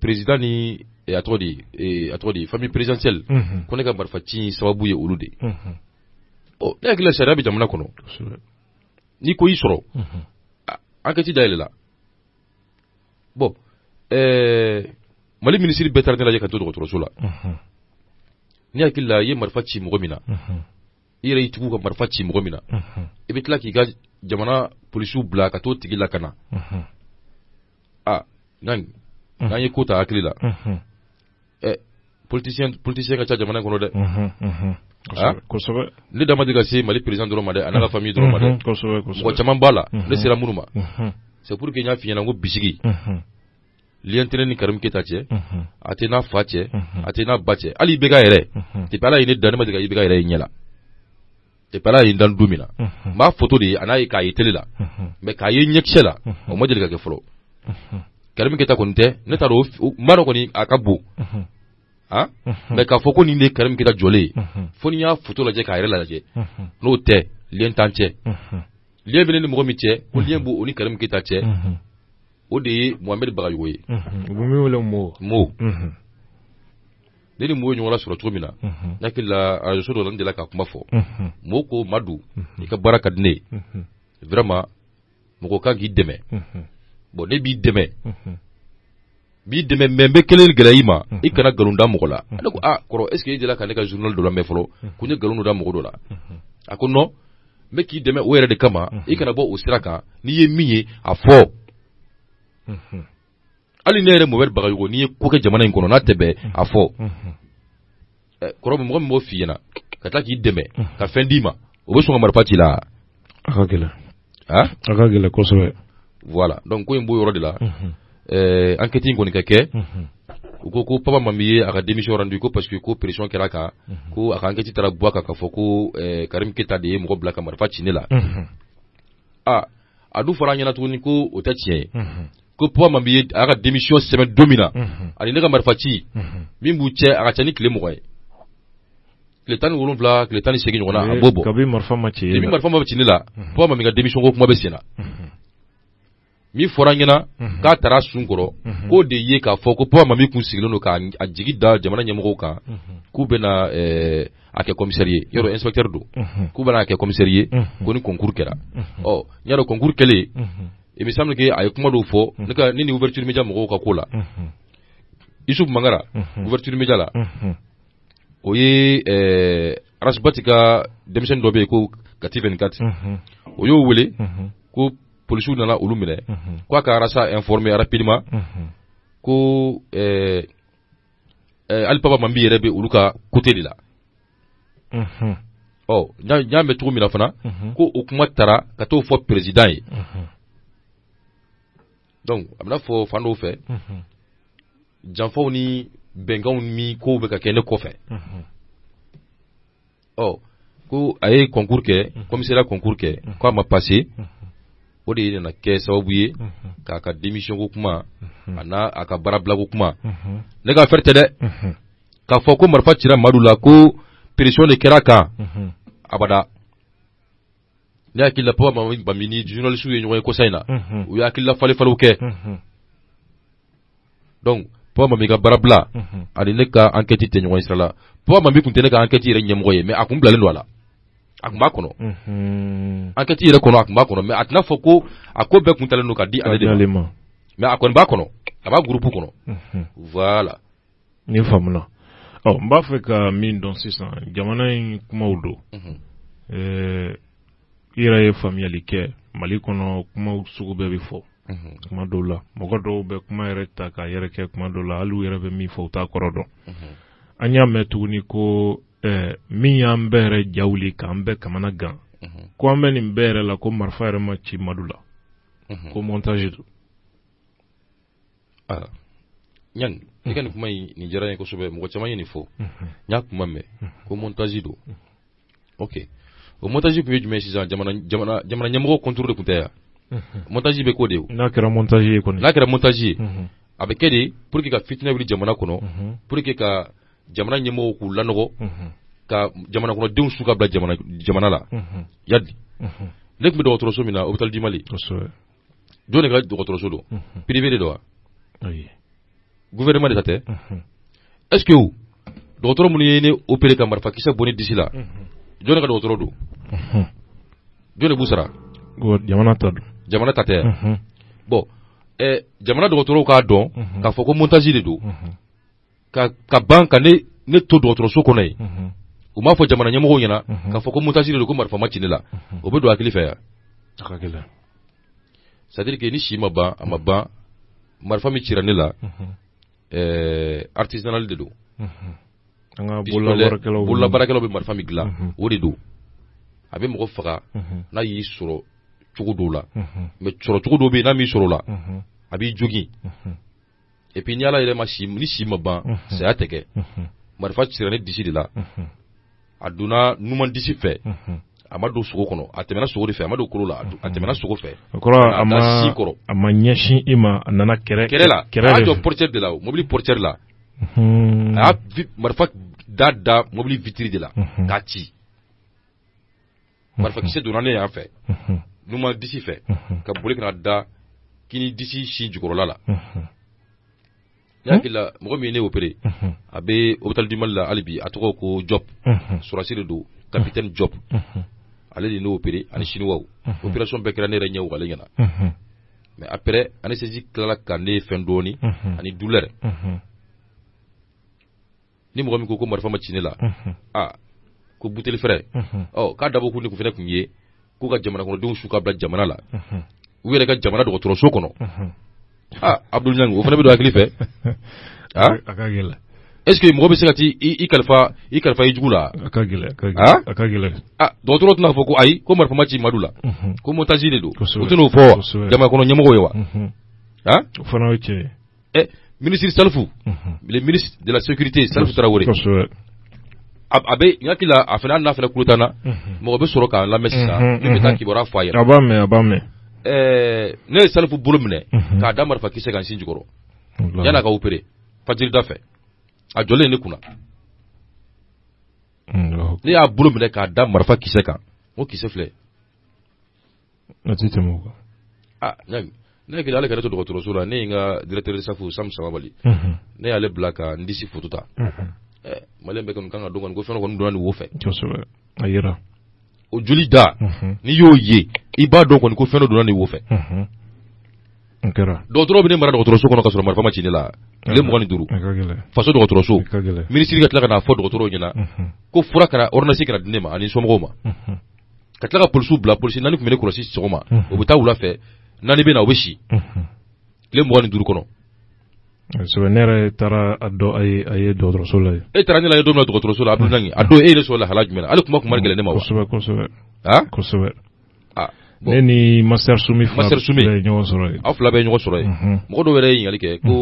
président ni a tɔgɔ di famille présidentielle ko ne ka marifa ci sababu ye olu de bon ne hakili la sariya bɛ jamana kɔnɔ n'i ko i sɔrɔ enquête dayɛlɛ la bon Mali ministre bɛɛ taara ne lajɛ ka to dɔgɔtɔrɔso la ni hakili la i ye marifa ci mɔgɔ min na i yɛrɛ y'i tugu ka marifa ci mɔgɔ min na i bɛ tila k'i ka jamana polisiw bila ka t'o tigi la ka na n'an ye ko ta hakili la politicien ka ca jamana kɔnɔ dɛ kosɛbɛ ne da ma deli ka se Mali président dɔrɔn ma dɛ a n'a ka famille dɔrɔn ma dɛ mɔgɔ caman b'a la ne sera minnu ma c'est pour que n y'a f'i ɲɛna ko bisigi lien tɛ ne ni Karimu Keyita cɛ a tɛ n'a fa cɛ a tɛ n'a ba cɛ hali IBK yɛrɛ depuis Ala ye ne dan ne ma deli ka IBK yɛrɛ ye ɲɛ la depuis Ala ye n dan don min na n b'a photo de ye a n'a ye k'a ye télé la mais k'a ye ɲɛkisɛ la o ma deli ka kɛ fɔlɔ Karimu Keyita kɔni tɛ ne t'a dɔn n b'a dɔn kɔni a ka bon mais k'a fɔ ko nin de ye Karimu Keyita jɔlen ye fo ni y'a photo lajɛ k'a yɛrɛ lajɛ n'o tɛ lien t'an cɛ lien bɛ ne ni mɔgɔ min cɛ o lien b'o ni Karimu Keyita cɛ o de ye Mohamed Bagayogo ye Mo ne ni Mo ye ɲɔgɔn la sɔrɔ cogo min na n hakili la arajo dɔ la n delila ka kuma fɔ Mo ko Madu i ka baara ka di ne ye vraiment mɔgɔ kan k'i dɛmɛ bon ne b'i dɛmɛ mais n bɛ kelen gɛlɛya i ma i kana nkalon da mɔgɔ la ne ko kɔrɔ est ce que i delila ka ne ka journal dɔ lamɛn fɔlɔ ko n ye nkalon dɔ da mɔgɔ dɔ la a ko non n bɛ k'i dɛmɛ o yɛrɛ de kama i kana bɔ o sira kan n'i ye min ye a fɔ hali ne yɛrɛ Mohamed Bagayogo n'i ye ko kɛ jamana in kɔnɔ n'a tɛ bɛn a fɔ kɔrɔ mɔgɔ min b'o f'i ɲɛna ka tila k'i dɛmɛ ka fɛn d'i ma o bɛ sɔn ka marifa ci la a ka gɛlɛn kosɛbɛ voilà donc ko in b'o yɔrɔ de la enquête in kɔni ka kɛ u ko Papa Mambi ye a ka démission rendu ko parce que ko pression kɛra a kan ko a ka enquête taara bɔ a kan k'a fɔ ko Karimu Keyita de ye mɔgɔ bila ka marifa ci ne la a dun fɔra an ɲɛna tuguni ko o tɛ tiɲɛ ye ko Papa Mambi ye a ka démission sɛbɛn don min na ani ne ka marifa ci min b'u cɛ a ka ca ni tile 20 ye tile 17 tile 18 ɲɔgɔn na a b'o bɔ kabi marifa ma ci ne la Papa Mambi ka démission ko kuma bɛ sen na min fɔra an ɲɛna k'a taara sun kɔrɔ k'o de ye k'a fɔ ko Papa Mambi kun sigilen don k'a jigi da jamana ɲɛmɔgɔw kan k'u bɛna a kɛ commissaire ye yɔrɔ inspecteur don k'u bɛna a kɛ commissaire ye ko ni concours kɛra n y'a dɔn concours kɛlen il me semble que a ye kuma dɔw fɔ ne ni ouverture média mɔgɔw ka ko la Isuf Mangara ouverture média la o ye Arasbati ka denmisɛnnin dɔ bɛ yen ko Gati 24 o y'o wele ko policiers nana olu minɛ ko a ka Arasa informer rapidement ko ali Papa Mambi yɛrɛ bɛ olu ka côté de la n y'a mɛn cogo min na fana ko o kuma taara ka t'o fɔ président ye donc a bɛna fɔ fan dɔw fɛ janfaw ni bɛnkanw ni kow bɛ ka kɛ ne kɔfɛ ko a ye concours kɛ commissariat concours kɛ ko a ma passé o de ye nana kɛ sababu ye k'a ka démission ko kuma a n'a a ka baara bila ko kuma ne ka affaire tɛ dɛ k'a fɔ ko marifa cira Madu la ko pression de kɛra a kan abada ne hakili la Papa Mambi ni journaliste ye ɲɔgɔn ye kosa in na u ye hakili la falefalew kɛ donc Papa Mambi ka baara bila ani ne ka enquête tɛ ɲɔgɔn sira la Papa Mambi kun tɛ ne ka enquête yɛrɛ ɲɛmɔgɔ ye mais a kun bilalen don a la a kun b'a kɔnɔ enquête yɛrɛ kɔnɔ a kun b'a kɔnɔ mais a tɛna fɔ ko a ko bɛɛ kun talen don ka di ale de ma mais a kɔni b'a kɔnɔ a b'a groupe kɔnɔ voilà ni faamuna n b'a fɛ ka min dɔn sisan jamana in kumaw don i yɛrɛ ye faamuyali kɛ Mali kɔnɔ kumaw sugu bɛɛ bɛ fɔ kuma dɔw la mɔgɔ dɔw bɛ kuma yɛrɛ ta k'a yɛrɛ kɛ kuma dɔw la hali u yɛrɛ bɛ min fɔ u t'a kɔrɔ dɔn an y'a mɛn tuguni ko min y'an bɛɛ yɛrɛ ja wuli k'an bɛɛ kamana gan ko an bɛ nin bɛɛ yɛrɛ la ko marifa yɛrɛ ma ci Madu la ko montage don ɲani i ka nin kuma in nin diyara n ye kosɛbɛ mɔgɔ caman ye nin fɔ n y'a kuma mɛn ko montage don ok o montage tun ye jumɛn sisan jamana ɲɛmɔgɔ contrôle de tun tɛ yan montage bɛ k'o de ye n'a kɛra montage ye kɔni n'a kɛra montage ye a bɛ kɛ de pour que ka fitinɛ wuli jamana kɔnɔ pour que ka jamana ɲɛmɔgɔw k'u lanɔgɔ ka jamana kɔnɔ denw su ka bila jamana la yadi ne tun bɛ dɔgɔtɔrɔso min na hôpital du Mali jɔn de ka dɔgɔtɔrɔso don privé de don wa gouvernement de ta tɛ est ce que dɔgɔtɔrɔ minnu ye ne opéré ka marifakisɛ bɔ ne disi la jɔn de ka dɔgɔtɔrɔ don jɔn de b'u sara jamana ta tɛ bon jamana dɔgɔtɔrɔw k'a dɔn k'a fɔ ko montage de don ka ban ka ne to dɔgɔtɔrɔso kɔnɔ yen u m'a fɔ jamana ɲɛmɔgɔw ɲɛna k'a fɔ ko montage de don ko marifa ma ci ne la o bɛ don hakili fɛ yan c'est à dire que ni si ma ban a ma ban marifa min cira ne la artisanal de don bololabaarakɛlaw bɛ marifa min dilan o de don a bɛ mɔgɔ faga n'a y'i sɔrɔ cogo dɔw la mais sɔrɔ cogo dɔw bɛ yen n'a m'i sɔrɔ o la a b'i jogin et puis ni ala yɛrɛ ma ni si ma ban saya tɛ kɛ marifa cira ne disi de la a donna numan disi fɛ a ma don sogo kɔnɔ a tɛmɛna sogo de fɛ a ma don kolo la a tɛmɛna sogo fɛ a ma ɲɛsin i ma a nana kɛrɛ la a y'a jɔ portière de la mobili portière la a y'a marifa da mobili vitre de la k'a ci marifakisɛ donna ne yan fɛ numan disi fɛ ka boli kana da kini disi si jukɔrɔla la ne hakili la mɔgɔ min ye ne opéré a bɛ hôpital du Mali la hali bi a tɔgɔ ko Job surasi de don capitaine Job ale de ne opéré ani chinois opération bɛɛ kɛra ne yɛrɛ ɲɛ wagalen ɲɛna mais après anesthésie tilala ka ne fɛn dɔɔni ani douleur ni mɔgɔ min ko marifa ma ci ne la ko buteli fɛrɛ k'a dabɔ kun ne kun fɛnɛ kun ye ko ka jamana kɔnɔdenw su ka bila jamana la u yɛrɛ ka jamana dɔgɔtɔrɔso kɔnɔ Abdul Niang o fana bɛ don hakili fɛ a ka gɛlɛn est ce que mɔgɔ bɛ se ka t'i kalifa i jugu la a ka gɛlɛn dɔgɔtɔrɔ tɛna fɔ ko ayi ko marifa ma ci Madu la ko montage de don o tɛn'o fɔ wa jamana kɔnɔ ɲɛmɔgɔw ye wa o fana ye tiɲɛ ye ministre Salfu le ministre de la sécurité Salfu Tarawele a bɛ n hakili la a fana hali n'a fana kulo t'an na mɔgɔ bɛ sɔrɔ k'an lamɛn sisan min bɛ taa kibaruya fɔ a yɛrɛ a b'a mɛn ne ye Salfu bolo minɛ k'a da marifa kisɛ kan sin jukɔrɔ yan'a ka opéré fajiri da fɛ a jɔlen ne kunna ne y'a bolo minɛ k'a da marifa kisɛ kan o kisɛ filɛ a tɛ tɛmɛ o kan ne hakili ale kɛra to dɔgɔtɔrɔso la ne ye n ka directeur de SAFU Sam Sababali ne y'ale bila ka n disi photo ta maliyɛn bɛɛ kɔni kan ka dɔn kɔni ko fɛn dɔ kɔni donna nin wo fɛ kosɛbɛ a yera o joli da n'i y'o ye i b'a dɔn kɔni ko fɛn dɔ donna nin wo fɛ dɔgɔtɔrɔw bɛ ne mara dɔgɔtɔrɔso kɔnɔ ka sɔrɔ marifa ma ci ne la tile 25 faso dɔgɔtɔrɔso minisiri ka tila ka n'a fɔ dɔgɔtɔrɔw ɲɛna ko fura kɛra ordonnance kɛra di ne ma ani somɔgɔw ma ka tila ka polisiw bila polisi naani tun bɛ ne kɔlɔsi sɔgɔma o bɛ taa wula fɛ naani bɛ na o bɛ si tile 25 kɔnɔ sɛbɛ ne yɛrɛ taara a dɔn a ye dɔgɔtɔrɔso la e taara ne la ye don min na dɔgɔtɔrɔso la Abdul Niang a don e yɛrɛ sɔrɔ lahala jumɛn na hali kuma kun ma gɛlɛn ne ma wa kosɛbɛ ne ni Master Sumi bɛ ɲɔgɔn sɔrɔ yen aw fila bɛ ɲɔgɔn sɔrɔ yen mɔgɔ dɔw yɛrɛ ye ɲininkali kɛ ko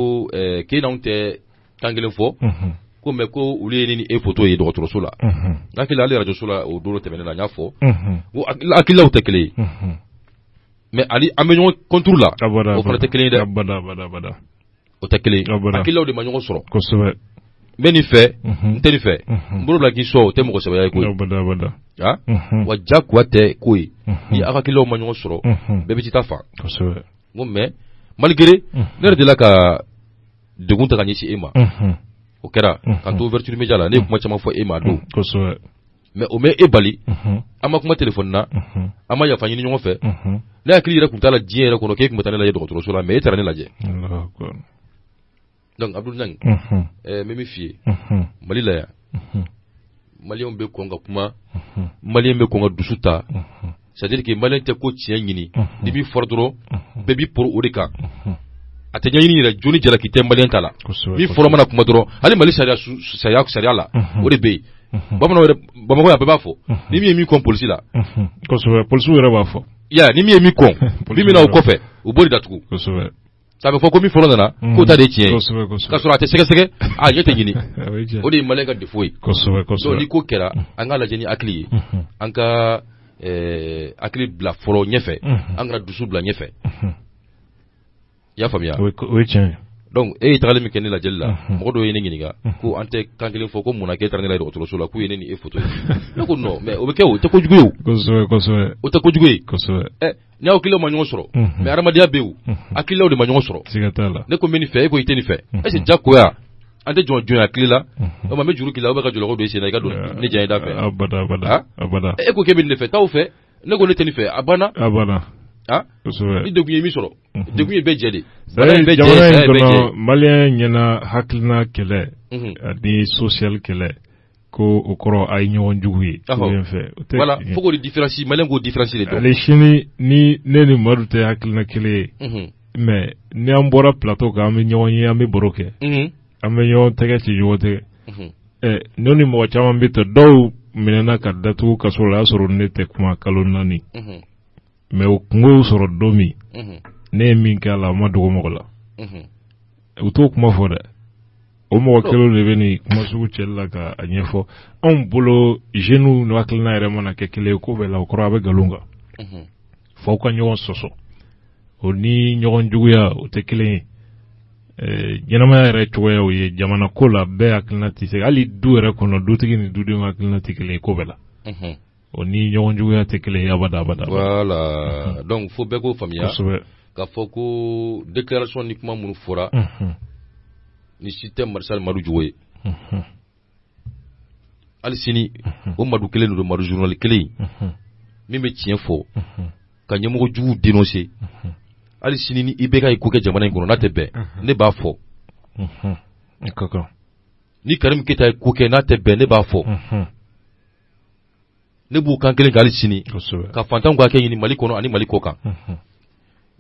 k'e n'anw tɛ kan kelen fɔ ko mais ko olu ye ne ni e photo ye dɔgɔtɔrɔso la n hakili la hali arajoso la o don tɛmɛnen na n y'a fɔ ko hakililaw tɛ kelen ye mais ani an bɛ ɲɔgɔn contour la o fana tɛ kelen ye dɛ o tɛ kelen hakililaw de ma ɲɔgɔn sɔrɔ kosɛbɛ n bɛ nin fɛ n tɛ nin fɛ n bolo bila k'i sɔn o tɛ mɔgɔ sɛbɛya ye koyi wa jagoya tɛ ko ye ni aw hakililaw ma ɲɔgɔn sɔrɔ bɛɛ bɛ t'i ta fan n ko mais malgré ne yɛrɛ delila ka degun ta ka ɲɛsin e ma o kɛra k'an to ouverture média la ne ye kuma caman fɔ e ma a don mais o mɛ e bali an ma kuma téléphone na an ma yafa ɲini ɲɔgɔn fɛ ne hakili yɛrɛ tun t'a la diɲɛ yɛrɛ kɔnɔ k'e tun bɛ taa ne lajɛ dɔgɔtɔrɔso la mais e taara ne lajɛ donc Abdul Niang n bɛ min f'i ye Mali la yan maliyɛnw bɛ kɔn ka kuma maliyɛn bɛ kɔn ka dusu ta c'est à dire que maliyɛn tɛ ko tiɲɛ ɲini ni min fɔra dɔrɔn bɛɛ b'i poro o de kan a tɛ ɲɛɲini yɛrɛ joni jalaki tɛ maliyɛn ta la min fɔra mana kuma dɔrɔn hali Mali sariya la o de bɛ yen Bamakɔ yan bɛɛ b'a fɔ ni min ye min kɔn polisi la kosɛbɛ polisiw yɛrɛ b'a fɔ ni min ye min kɔn min bɛna o kɔfɛ u b'o de datugu ça bɛ fɔ ko min fɔlɔ nana k'o ta de ye tiɲɛ ye k'a sɔrɔ a tɛ sɛgɛsɛgɛ a ɲɛ tɛ ɲini o de ye maliyɛn ka défaut ye donc ni ko kɛra an k'a lajɛ ni hakili ye an ka hakili bila fɔlɔ ɲɛfɛ an kana dusu bila ɲɛfɛ i y'a faamuya o ye tiɲɛ ye donc e tagale mi kenni la jella mo do yene nginiga ko ante kankele fo ko muna ke tarnela do to so la ku yene ni e photo ko no mais o be ke o te ko jugu ko so o te ko jugu ko so ni o kilo ma nyongo soro mais aramadia bewu akilo de ma nyongo soro sigatala ne ko meni fe ko iteni fe e se jakko ya ante jon akila o ma me juru kila o be ka jolo ko do se na ka do ni jay da fe abada e ko ke bin ne fe taw fe ne ko ne teni fe abana ni degunye mi sɔrɔ degunye bɛɛ jɛ de jamana in kɔnɔ maliyɛn ɲɛna hakilina kɛlɛ ani social kɛlɛ ko o kɔrɔ a ye ɲɔgɔn jugu ye fɛ voilà fo k'o différence maliyɛn k'o différence de dɔn ale sini ni ne ni madu tɛ hakilina kelen ye mais ni an bɔra plateau kan an bɛ ɲɔgɔn ye an bɛ baro kɛ an bɛ ɲɔgɔn tɛgɛ ci ɲɔgɔn tɛgɛ ne ni mɔgɔ caman bɛ to dɔw minɛna ka datugu kaso la o y'a sɔrɔ ne tɛ kuma kalo 4 mais o kungo sɔrɔ don min ne ye min kɛ a la o ma dogo mɔgɔ la u t'o kuma fɔ dɛ o mɔgɔ kelen de bɛ nin kuma sugu cɛli la ka a ɲɛfɔ anw bolo jeunes hakilina yɛrɛ mana kɛ kelen ye ko bɛɛ la o kɔrɔ a bɛ nkalon kan f'aw ka ɲɔgɔn sɔsɔ o ni ɲɔgɔn juguya o tɛ kelen ye ɲɛnamaya yɛrɛ cogoya o ye jamana ko la bɛɛ hakilina tɛ se hali du yɛrɛ kɔnɔ dutigi ni dudenw hakilina tɛ kelen ye ko bɛɛ la o ni ɲɔgɔn juguya tɛ kelen ye abada voilà donc fo bɛɛ k'o faamuya k'a fɔ ko déclaration ni kuma minnu fɔra ni si tɛ Marshal Madu jogo ye hali sini o Madu kelen do Madu journal kelen min bɛ tiɲɛ fɔ ka ɲɛmɔgɔ jugu dénoncer hali sini ni i bɛ ka ko kɛ jamana in kɔnɔ n'a tɛ bɛn ne b'a fɔ ni Karim Keita ye ko kɛ n'a tɛ bɛn ne b'a fɔ ne b'u kan kelen k'ali sini ka fantanw ka kɛ ɲini Mali kɔnɔ ani Mali kɔ kan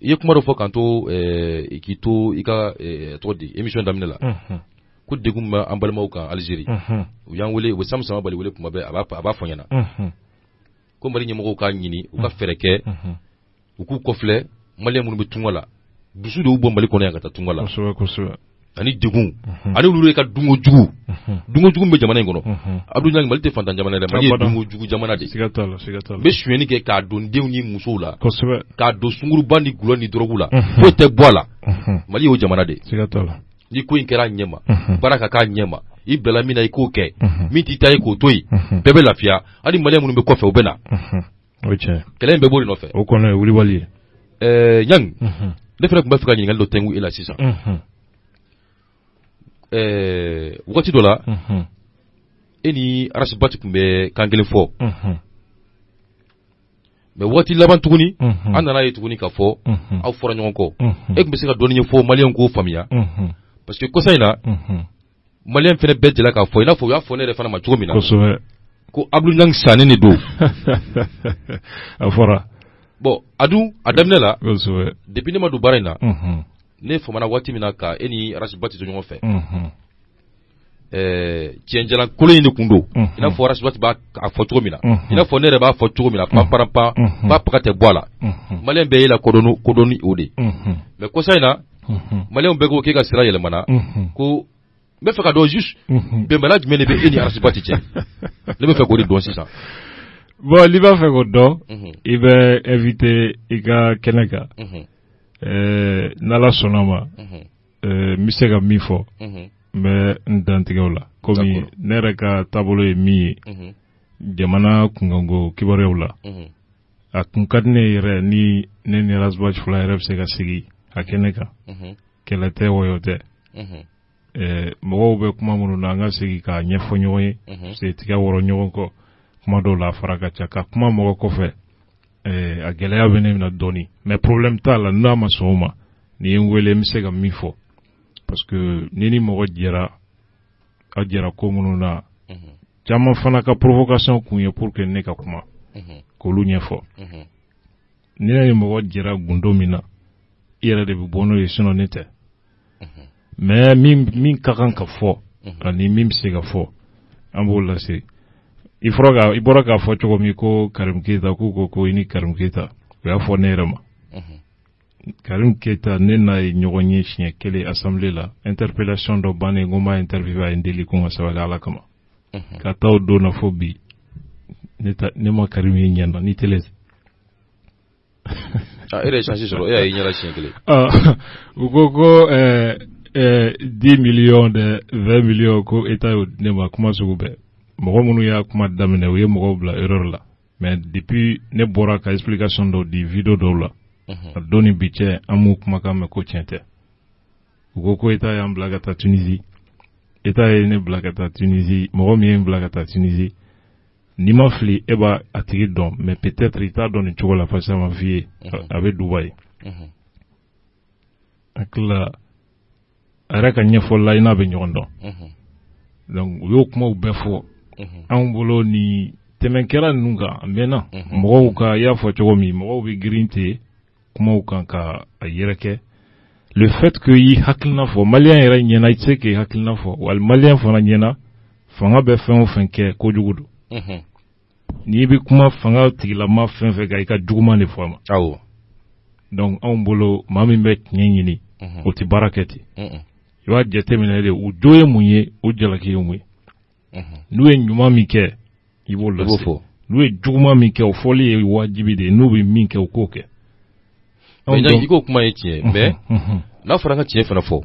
i ye kuma dɔ fɔ k'an to k'i to i ka tɔgɔ di émission daminɛ la ko degun bɛ an balimaw kan Algérie u y'an wele u bɛ Sam Bali wele kuma bɛɛ a b'a fɔ ɲɛna ko Mali ɲɛmɔgɔw k'a ɲini u ka fɛɛrɛ kɛ u k'u kɔfilɛ Maliyɛn minnu bɛ tunga la dusu de y'u bɔ Mali kɔnɔ yan ka taa tunga la ani degun ani olu ka dungo jugu bɛ jamana in kɔnɔ Abdou Niang Mali tɛ fantan jamana dɛ Mali ye dungo jugu jamana de n bɛ suyɛni kɛ k'a don denw ni musow la k'a don sunguruba ni gulɔ ni dɔrɔgu la foyi tɛ bɔ a la Mali y'o jamana de ni ko in kɛra a ɲɛma baara ka k'a ɲɛma i bilala min na i k'o kɛ min t'i ta ye k'o to yen bɛɛ bɛ lafiya hali Maliyɛn minnu bɛ kɔfɛ u bɛ na kɛlɛ in bɛɛ b'o de nɔfɛ o kɔnɔ ye wulibali ye Niang ne fana tun b'a fɛ ka ɲininkali dɔ tɛngu e la sisan wagati dɔ la e ni Arasibati tun bɛ kan kelen fɔ mais wagati laban tuguni an nana ye tuguni ka fɔ aw fɔra ɲɔgɔn kɔ e tun bɛ se ka dɔɔni ɲɛfɔ Maliyɛnw k'o faamuya parce que kɔsa in na Maliyɛn fana bɛɛ jɛla k'a fɔ i n'a fɔ u y'a fɔ ne yɛrɛ fana ma cogo min na ko Abdou Niang sannen de don a fɔra bon a daminɛ la depuis ne ma don baara in na ne famana waati min na ka e ni Arasibati to ɲɔgɔn fɛ tiɲɛjalan kolon in de kun don i n'a fɔ Arasibati b'a fɔ cogo min na i n'a fɔ ne yɛrɛ b'a fɔ cogo min na panparanpan ba paga tɛ bɔ a la Maliyɛn bɛɛ ye la kodɔnni o de mais kɔsa in na Maliyɛnw bɛɛ ko k'e ka sira yɛlɛmana ko n bɛ fɛ ka dɔn juste bɛnbaliya jumɛn de bɛ e ni Arasibati cɛ ne bɛ fɛ k'o de dɔn sisan bon n'i b'a fɛ k'o dɔn i bɛ invité i ka kɛnɛ kan n'Ala sɔnna ma n bɛ se ka min fɔ n bɛ n dantigɛ o la komi ne yɛrɛ ka taabolo ye min ye jamana kunkanko kibaruyaw la a kun ka di ne yɛrɛ ni ne ni Arasibati fila yɛrɛ bɛ se ka sigi a kɛnɛ kan kɛlɛ tɛ wɔyɔ tɛ mɔgɔw bɛ kuma minnu na an ka sigi k'a ɲɛfɔ ɲɔgɔn ye se tigɛ wɔrɔ ɲɔgɔn kɔ kuma dɔw la a fara ka ca ka kuma mɔgɔ kɔfɛ a gɛlɛya bɛ ne minɛ dɔɔni mais problème t'a la n'a ma sɔn o ma ni ye n wele n bɛ se ka min fɔ parce que ni mɔgɔ jɛra a jɛra ko minnu na caman fana ka provocation kun ye pour que ne ka kuma k'olu ɲɛfɔ ni mɔgɔ jɛra gundo min na i yɛrɛ de bɛ bɔ n'o ye sinon ne tɛ mais min ka kan ka fɔ ani min bɛ se ka fɔ an b'o lase i bɔra k'a fɔ cogo min ko Karim Keita k'u ko i ni Karim Keita o y'a fɔ ne yɛrɛ ma Karim Keita ne n'a ye ɲɔgɔn ye siɲɛ kelen assemblée la interpellation dɔ bannen ko n b'a interview a ye n deli ko n ka sabali Ala kama ka taa o don na fo bi ne ma Karim ye ɲɛ na ni télé e yɛrɛ ye chance sɔrɔ e y'a ye ɲɛna siɲɛ kelen u ko 10 millions de 20 millions ko eta yo ne ma kuma sugu bɛɛ mɔgɔ minnu y'a kuma daminɛ u ye mɔgɔw bila erreur la mais depuis ne bɔra ka explication dɔw di video dɔw la a don ni bi cɛ an m'u kumakan mɛn ko tiɲɛ tɛ u ko ko eta y'an bila ka taa Tunisie eta ye ne bila ka taa Tunisie mɔgɔ min ye n bila ka taa Tunisie n'i ma fili e b'a a tigi dɔn mais peut-être i t'a dɔn nin cogo la parce que a ma f'i ye a bɛ Dubaï hakili la a yɛrɛ ka ɲɛfɔli la i n'a bɛ ɲɔgɔn dɔn donc u y'o kumaw bɛɛ fɔ anw bolo ni tɛmɛkɛla ninnu kan a mɛnna mɔgɔw ka i y'a fɔ cogo min mɔgɔw bɛ girin ten kumaw kan ka a yɛrɛkɛ le fait que i hakilina fɔ maliyɛn yɛrɛ ɲɛna i tɛ se k'i hakilina fɔ wali maliyɛn fana ɲɛna fanga bɛ fɛn o fɛn kɛ kojugu don n'i bɛ kuma fanga tigilama fɛn fɛn kan i ka juguman de fɔ a ma donc anw bolo maa min bɛ tiɲɛ ɲini o tɛ baara kɛ ten i b'a jateminɛ de u jo ye mun ye o jalaki ye mun ye n'u ye ɲuman min kɛ i b'o lase n'u ye juguman min kɛ o fɔli ye wajibi de ye n'u bɛ min kɛ o k'o kɛ. i k'o kuma ye tiɲɛ mais n'a fɔra an ka tiɲɛ fana fɔ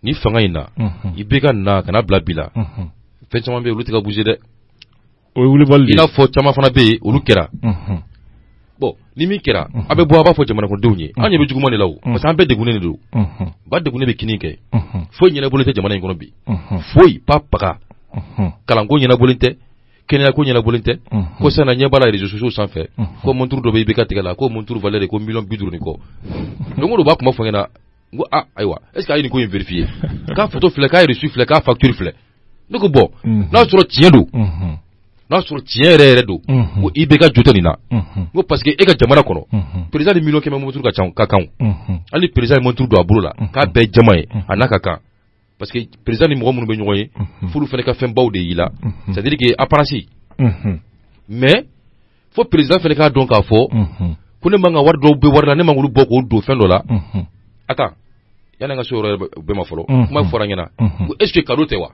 ni fanga in na i bɛ ka na kana bila bi la fɛn caman bɛ yen olu tɛ ka bouger dɛ o ye wulibali de i n'a fɔ caman fana bɛ yen olu kɛra bon ni min kɛra a bɛ bɔ a b'a fɔ jamanadenw ye an ɲɛ bɛ juguman de la o parce que an bɛɛ degunnen de don ba degunnen bɛ kini kɛ foyi ɲɛnabɔlen tɛ jamana in kɔnɔ bi foyi pas paga kalanko ɲɛnabɔlen tɛ kɛnɛyako ɲɛnabɔlen tɛ ko sisan ɲɛ b'a la réseaux sociaux sanfɛ ko montre dɔ bɛ i bɛ ka tigɛ la ko montre valeur de ko 50 ni kɔ donc o b'a kuma fɔ ɲɛna n ko ayiwa est ce que a ye nin ko in vérifier k'a photo filɛ k'a reçu filɛ k'a facture filɛ ne ko bon n'a sɔrɔ tiɲɛ don n'a sɔrɔ tiɲɛ yɛrɛ yɛrɛ don ko i bɛ ka jo tɛ nin na ko parce que e ka jamana kɔnɔ président ni million kɛmɛ montre ka kan hali président ye montre don a bolo la k'a bɛɛ jama ye a n'a ka kan parce que président ni mɔgɔ minnu bɛ ɲɔgɔn ye furu fana ka fɛn baw de y'i la c'est à dire que apparence mais fo président fana k'a dɔn k'a fɔ ko ne man ka wari dɔw bɛ wari la ne man k'olu bɔ k'o don fɛn dɔ la attends yanni an ka se o yɔrɔ bɛɛ ma fɔlɔ kuma fɔra n ɲɛna ko est ce que cadeau tɛ wa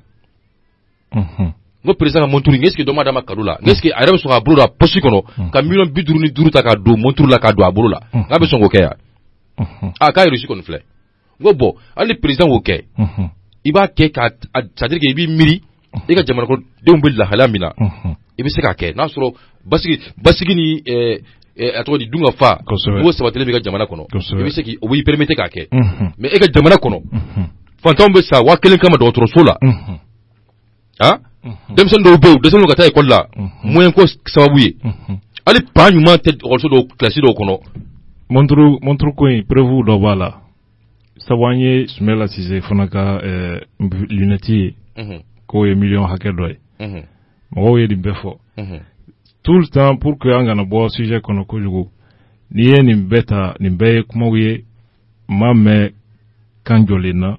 n ko président ka montre est ce que dɔ ma d'a ma cadeau la est ce que a yɛrɛ bɛ sɔn k'a bolo da poche kɔnɔ ka 55 ta k'a don montre la k'a don a bolo la k'a bɛ sɔn k'o kɛ yan k'a reçu kɔni filɛ n ko bon hali ni président k'o kɛ i b'a kɛ ka c'est à dire que i b'i miiri i ka jamanadenw bɛ lahalaya min na i bɛ se k'a kɛ n'a sɔrɔ basigi ni a tɔgɔ di dun ka fa o sabatilen bɛ ka jamana kɔnɔ i bɛ se o b'i permettre k'a kɛ mais e ka jamana kɔnɔ fantanw bɛ sa 1000 kama dɔgɔtɔrɔso la denmisɛnnin dɔw bɛ yen denmisɛnninw ka taa école la moyen ko sababu ye hali pa ɲuman tɛ école dɔw classe dɔw kɔnɔ montre ko in preuve dɔ b'a la sabu an ye Sumala Sise fana ka lunette ye k'o ye million hakɛ dɔ ye mɔgɔw ye nin bɛɛ fɔ tout le temps pour que an kana bɔ sujet kɔnɔ kojugu n'i ye nin bɛɛ ta nin bɛɛ ye kumaw ye maa mɛn kan jɔlen na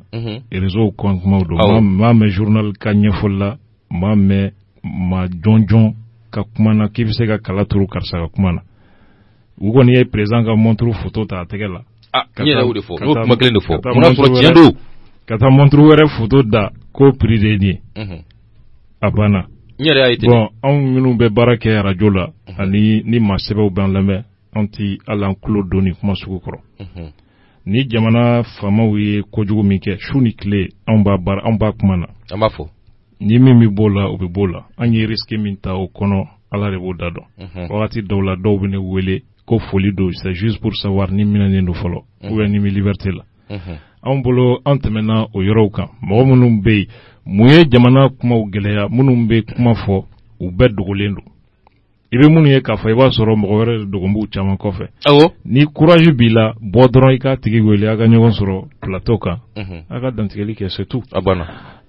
réseau kan kumaw don maa mɛn journal ka ɲɛfɔli la maa mɛn maa jɔnjɔn ka kuma na k'i bɛ se ka kala turu karisa ka kuma na u kɔni ye président ka montre photo ta a tɛgɛ la n yɛrɛ y'o de fɔ n y'o kuma kelen de fɔ n'a sɔrɔ tiɲɛ don ka taa montre wɛrɛ photo da ko prix de nin ye a banna n yɛrɛ y'a ye ten bon anw minnu bɛ baara kɛ radio la ani ni maa sɛbɛw b'an lamɛn anw tɛ hali an tulo don nin kuma sugu kɔrɔ ni jamana faamaw ye kojugu min kɛ su ni tile anw b'a kuma na an b'a fɔ ni min bɛ b'o la o bɛ b'o la an ye risque min ta o kɔnɔ ala de b'o da dɔn wagati dɔw la dɔw bɛ ne wele ko foli don c'est juste pour savoir ni minɛnen don fɔlɔ ou bien ni mi liberté la anw bolo an tɛmɛna o yɔrɔw kan mɔgɔ minnu bɛ yen mun ye jamana kumaw gɛlɛya minnu bɛ kuma fɔ u bɛɛ dogolen don i bɛ minnu ye k'a fɔ i b'a sɔrɔ mɔgɔ wɛrɛ de dogon b'u caman kɔfɛ ni courage b'i la bɔ dɔrɔn i k'a tigi wele a ka ɲɔgɔn sɔrɔ plateau kan a ka dantigɛli kɛ c'est tout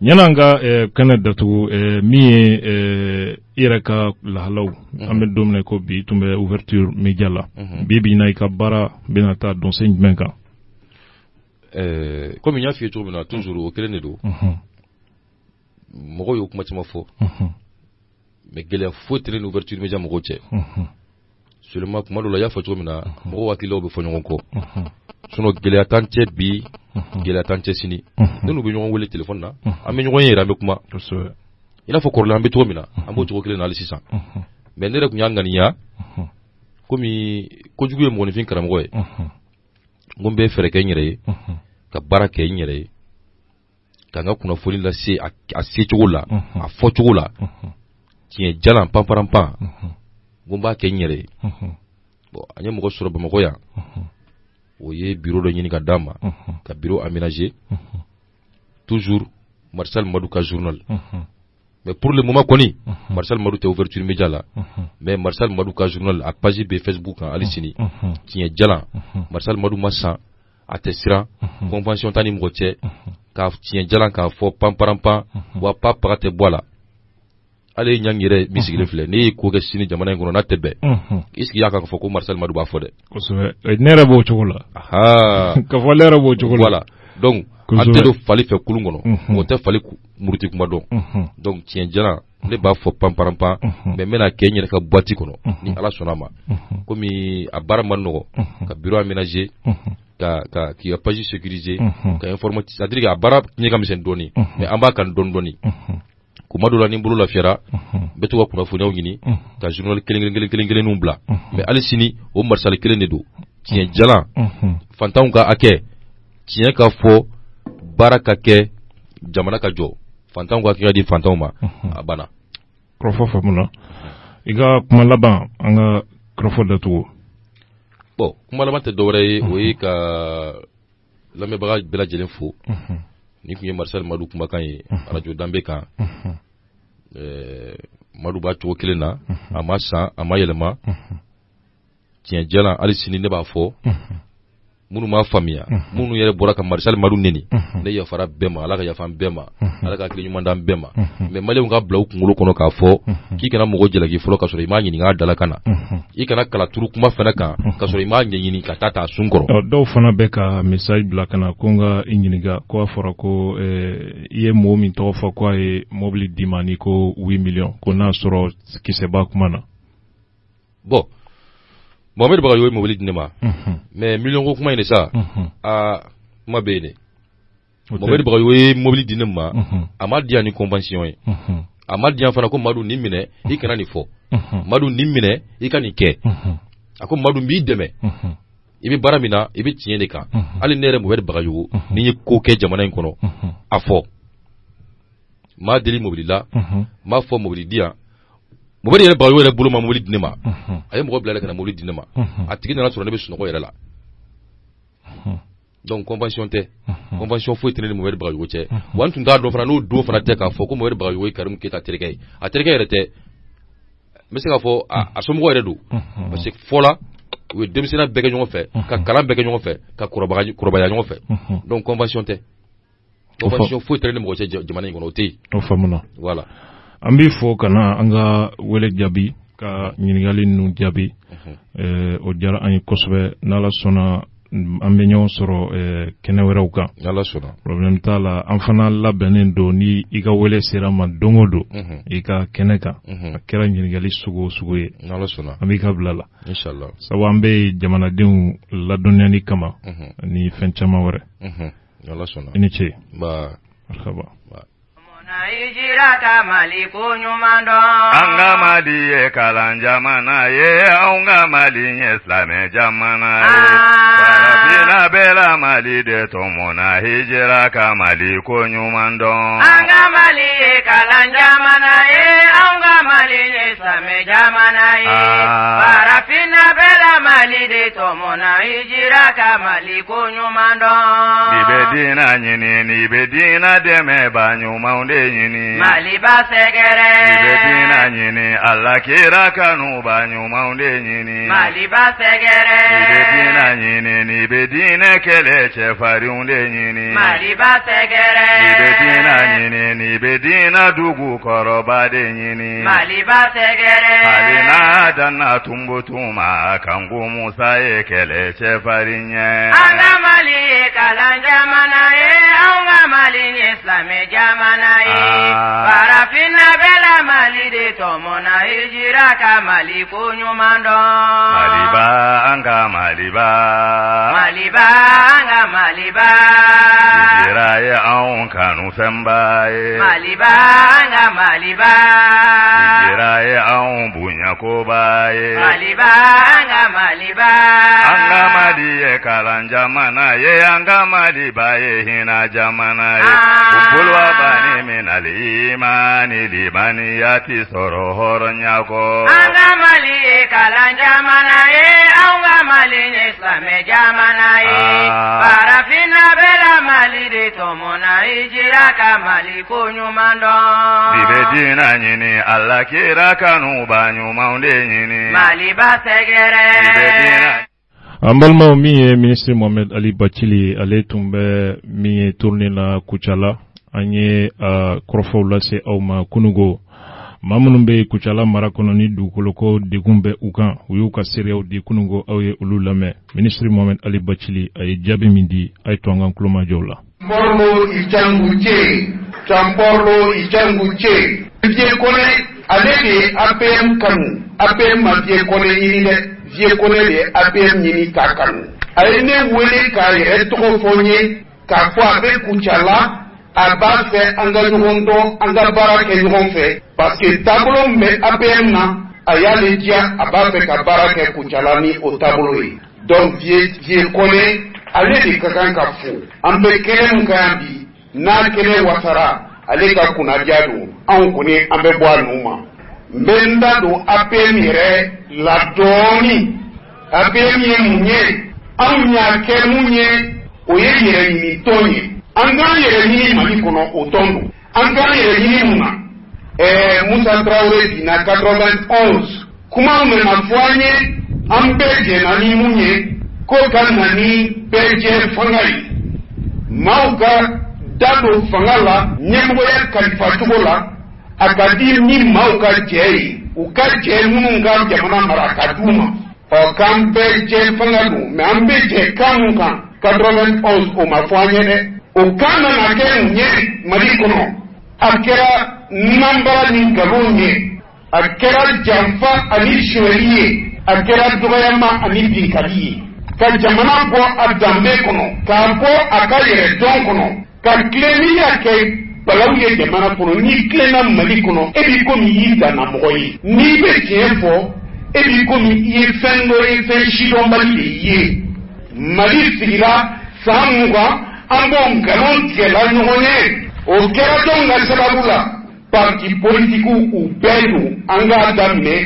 ɲɛna an ka kɛnɛ datugu min ye i yɛrɛ ka lahalaw an bɛ don min na ko bi tun bɛ ouverture média la bi bi in na i ka baara bɛna taa donsen jumɛn kan komi n y'a f'i ye cogo min na toujours o kelen de don mɔgɔw y'o kuma caman fɔ mais gɛlɛya foyi tɛ ne ni ouverture média mɔgɔw cɛ seulement kuma dɔw la i y'a fɔ cogo min na mɔgɔw hakililaw bɛ fɔ ɲɔgɔn kɔ sinon gɛlɛya t'an cɛ bi gɛlɛya t'an cɛ sini ne n'u bɛ ɲɔgɔn wele téléphone na an bɛ ɲɔgɔn ye yɛrɛ an bɛ kuma i n'a fɔ kɔrɔlen an bɛ cogo min na an b'o cogo kelen na hali sisan mais ne yɛrɛ tun y'a ŋaniya komi kojugu ye mɔgɔninfin karamɔgɔ ye n ko n bɛ fɛɛrɛ kɛ n yɛrɛ ye ka baara kɛ n yɛrɛ ye ka n ka kunnafoni lase a secogo la a fɔcogo la tiɲɛ jalan panparanpan n b'a kɛ n yɛrɛ ye bon an ye mɔgɔ sɔrɔ Bamakɔ yan o ye bureau dɔ ɲini ka d'a ma ka bureau aménager toujours Marcel Madou ka journal mais pour le moment kɔni Marcel Madou tɛ ouverture média la mais Marcel Madou ka journal a page bɛ Facebook kan hali sini tiɲɛ jalan Marcel Madou ma san a tɛ siran convention t'an ni mɔgɔ cɛ ka tiɲɛ jalan k'a fɔ panparanpan wa papaga tɛ bɔ a la ale ye ɲangi yɛrɛ min sigilen filɛ ne ye ko kɛ sini jamana in kɔnɔ n'a tɛ bɛn i sigi y'a kan ka fɔ ko Marcel Madou b'a fɔ dɛ kosɛbɛ ne yɛrɛ b'o cogo la ka fɔ ne yɛrɛ b'o cogo la voilà donc an tɛ don fali fɛ kulun kɔnɔ mɔgɔ tɛ fali muruti kuma dɔn donc tiɲɛ jalan ne b'a fɔ panparanpan mais n bɛna kɛ n yɛrɛ ka boîte kɔnɔ ni Ala sɔnna a ma komi a baara man nɔgɔ ka bureau aménager k'i ka page sécuriser ka informatique c'est-à-dire que a baara ɲɛ ka misɛn dɔɔni mais an b'a kan dɔɔni dɔɔni kuma dɔ la ni n bolo lafiyara n bɛ to ka kunnafoniyaw ɲini ka journal kelen bila mais hali sini o Marcel kelen de don tiɲɛ jalan fantanw ka hakɛ tiɲɛ ka fɔ baara ka kɛ jamana ka jɔ fantanw ka hakɛ ka di fantanw ma a banna kɔrɔfɔ faamuna i ka kuma laban an ka kɔrɔfɔ datugu bon kuma laban tɛ dɔwɛrɛ ye o ye ka lamɛnbaga bɛɛ lajɛlen fo ni tun ye Marcel Madou kumakan ye radio danbe kan Madou b'a cogo kelen na a ma san a ma yɛlɛma tiɲɛ jalan hali sini ne b'a fɔ minnu m'a faamuya minnu yɛrɛ bɔra ka Marcel Madou neni ne yafara bɛɛ ma Ala ka yafa bɛɛ ma Ala ka hakili ɲuman d'an bɛɛ ma mais maliyɛnw ka bila u kunkolo kɔnɔ k'a fɔ k'i kana mɔgɔ jalaki fɔlɔ ka sɔrɔ i m'a ɲininka a dalakan na i kana kalaturu kuma fana kan ka sɔrɔ i m'a ɲɛɲini ka taa a sun kɔrɔ dɔw fana bɛ ka message bila ka na ko n ka i ɲininka ko a fɔra ko i ye mɔgɔ min tɔgɔ fɔ ko a ye mobili d'i ma ni ko 8 millions ko n'a sɔrɔ kisɛ b'a kuma na bon Mohamed Bagayogo ye mobili di ne ma mais million ko kuma in de sa kuma bɛ yen dɛ Mohamed Bagayogo ye mobili di ne ma a ma di yan ni convention ye a ma di yan fana ko Madou nin minɛ i kana nin fɔ Madou nin minɛ i ka nin kɛ a ko Madou n b'i dɛmɛ i bɛ baara min na i bɛ tiɲɛ de kan hali ne yɛrɛ Mohamed Bagayogo ni ye ko kɛ jamana in kɔnɔ a fɔ m'a deli mobili la m'a fɔ mobili di yan Mohamed yɛrɛ Bagayogo yɛrɛ bolo ma mobili di ne ma a ye mɔgɔ bila ka na mobili di ne ma a tigi nana sɔrɔ ne bɛ sunɔgɔ yɛrɛ la donc convention tɛ convention foyi tɛ ne ni Mohamed Bagayogo cɛ wa n tun t'a dɔn fana n'o don fana tɛ k'a fɔ ko Mohamed Bagayogo ye Karimu Keyita terikɛ ye a terikɛ yɛrɛ tɛ n bɛ se k'a fɔ a somɔgɔ yɛrɛ don parce que fɔla u ye denmisɛnniya bɛɛ kɛ ɲɔgɔn fɛ ka kalan bɛɛ kɛ ɲɔgɔn fɛ ka kɔrɔbaya ɲɔgɔn fɛ donc convention tɛ convention foyi tɛ ne ni mɔgɔ cɛ jamana in kɔnɔ o tɛ yen o faamuna voilà an b'i fɔ ka na an ka wele jaabi ka ɲininkali ninnu jaabi o diyara an ye kosɛbɛ n'Ala sɔnna an bɛ ɲɔgɔn sɔrɔ kɛnɛ wɛrɛw kan n'Ala sɔnna problème t'a la an fana labɛnnen don ni i ka wele sera ma don o don i ka kɛnɛ kan a kɛra ɲininkali sugu o sugu ye n'Ala sɔnna an b'i ka bila la inchallah sabu an bɛ jamanadenw ladɔnniyali kama ni fɛn caman wɛrɛ n'Ala sɔnna i ni ce marhaba Ijira ka Mali ko ɲuman dɔn. An ka Mali ye kalan jamana ye, anw ka Mali ye silamɛ jamana ye. Farafinna bɛɛ la Mali de tɔmɔna, hijira ka Mali ko ɲuman dɔn. An ka Mali ye kalan jamana ye, anw ka Mali ye silamɛ jamana ye. Farafinna bɛɛ la Mali de tɔmɔna, hijira ka Mali ko ɲuman dɔn. Ni bɛ diinɛ ɲini, ni bɛ diinɛ dɛmɛba ɲumanw de ɲini. Maliba sɛgɛrɛ. Ni bɛ diinɛ ɲini, Ala kira kanuba ɲumanw de ɲini. Maliba sɛgɛrɛ. Ni bɛ diinɛ ɲini, ni bɛ diinɛ kɛlɛ cɛfarinw de ɲini. Maliba sɛgɛrɛ. Ni bɛ diinɛ ɲini, ni bɛ diinɛ dugu kɔrɔba de ɲini. Maliba sɛgɛrɛ. Hali n'a danna Tumbutuma, Kanku Musa ye kɛlɛ cɛfarin ye. An ka Mali ye kalan jamana ye, anw ka Mali ye silamɛ jamana ye. Farafinna bɛɛ la Mali de tɔmɔna, hijira ka Mali ko ɲuman dɔn. Maliba, an ka Maliba. Maliba, an ka Maliba. Hijira ye anw kanu anw fɛnba ye Maliba nga Maliba hijira ye anw bonyakoba ye Maliba nga Maliba an ka Mali ye kalan jamana ye an ka Maliba ye hinɛ jamana ye u bolo bani min alimani libaniyati sɔrɔ hɔrɔnya kɔ an ka Mali ye kalan jamana ye an ka Mali ye silamɛ jamana ye farafinna bɛɛ Mali de tɔmɔna hijira ka Mali ko ɲuman dɔn bi bɛ diinɛ ɲini Ala kira kanuba ɲumanw de ɲini Maliba sɛgɛrɛ bi bɛ diinɛ an balimaw min ye ministre Mohamed Ali Bacili ale tun bɛ min ye tourné la Kucala an ye kɔrɔfɔw lase aw ma kunugo maa minnu bɛ Kucala mara kɔnɔ ni dugukolo ko degun bɛ u kan u y'u ka seereyaw di kunugo aw ye olu lamɛn ministre Mohamed Ali Bacili a ye jaabi min di a ye to an ka kulomajɔw la Borlo Ichanguche, Chamborlo Ichanguche, Viekone, ale de APM kanu, APM ma Viekone yini de, Viekone de APM yini ka kanu. Ale ne wele ka yɛrɛ tɔgɔ fɔ n ye, k'a fɔ a bɛ Kucala, a b'a fɛ an ka ɲɔgɔn dɔn, an ka baara kɛ ɲɔgɔn fɛ, parce que taabolo min bɛ APM na, a y'ale diya, a b'a fɛ ka baara kɛ Kucala ni o taabolo ye. Donc Viekone, ale de ka kan ka fo an bɛ kɛnɛ min kan bi n'a kɛnɛ wasara ale ka kunnadiya don anw kɔni an bɛ bɔ a nu ma n bɛ n da don APM yɛrɛ la dɔɔni APM ye mun ye anw y'a kɛ mun ye o ye yɛrɛ ɲini tɔn ye an k'an yɛrɛ ɲini Mali kɔnɔ o tɔn don an k'an yɛrɛ ɲini mun na Musa Traoré binna 91 kuma nana fɔ an ye an bɛɛ jɛnna ni mun ye ko ka na ni bɛɛ jɛ fanga ye maaw ka da don fanga la ɲɛmɔgɔya kalifa cogo la a ka di ni maaw ka jɛ ye u ka jɛ minnu ka jamana mara ka d'u ma k'an bɛɛ jɛ fanga don mais an bɛ jɛ kan mun kan 91 o ma fɔ an ye dɛ o kan nana kɛ mun ye Mali kɔnɔ a kɛra nanbara ni nkalon ye a kɛra janfa ani suɲɛli ye a kɛra dɔgɔyama ani binkali ye ka jamana bɔ a danbe kɔnɔ k'a bɔ a ka yɛrɛ dɔn kɔnɔ ka tilenni y'a kɛ balaw ye jamana kɔnɔ n'i tilenna Mali kɔnɔ e b'i komi i y'i danna mɔgɔ ye n'i bɛ tiɲɛ fɔ e b'i komi i ye fɛn dɔ ye fɛn sidɔnbali de ye Mali sigira san 20 an b'o nkalon tigɛla ɲɔgɔn ye o kɛra jɔn ka sababu la parti politikiw u bɛɛ don an k'a daminɛ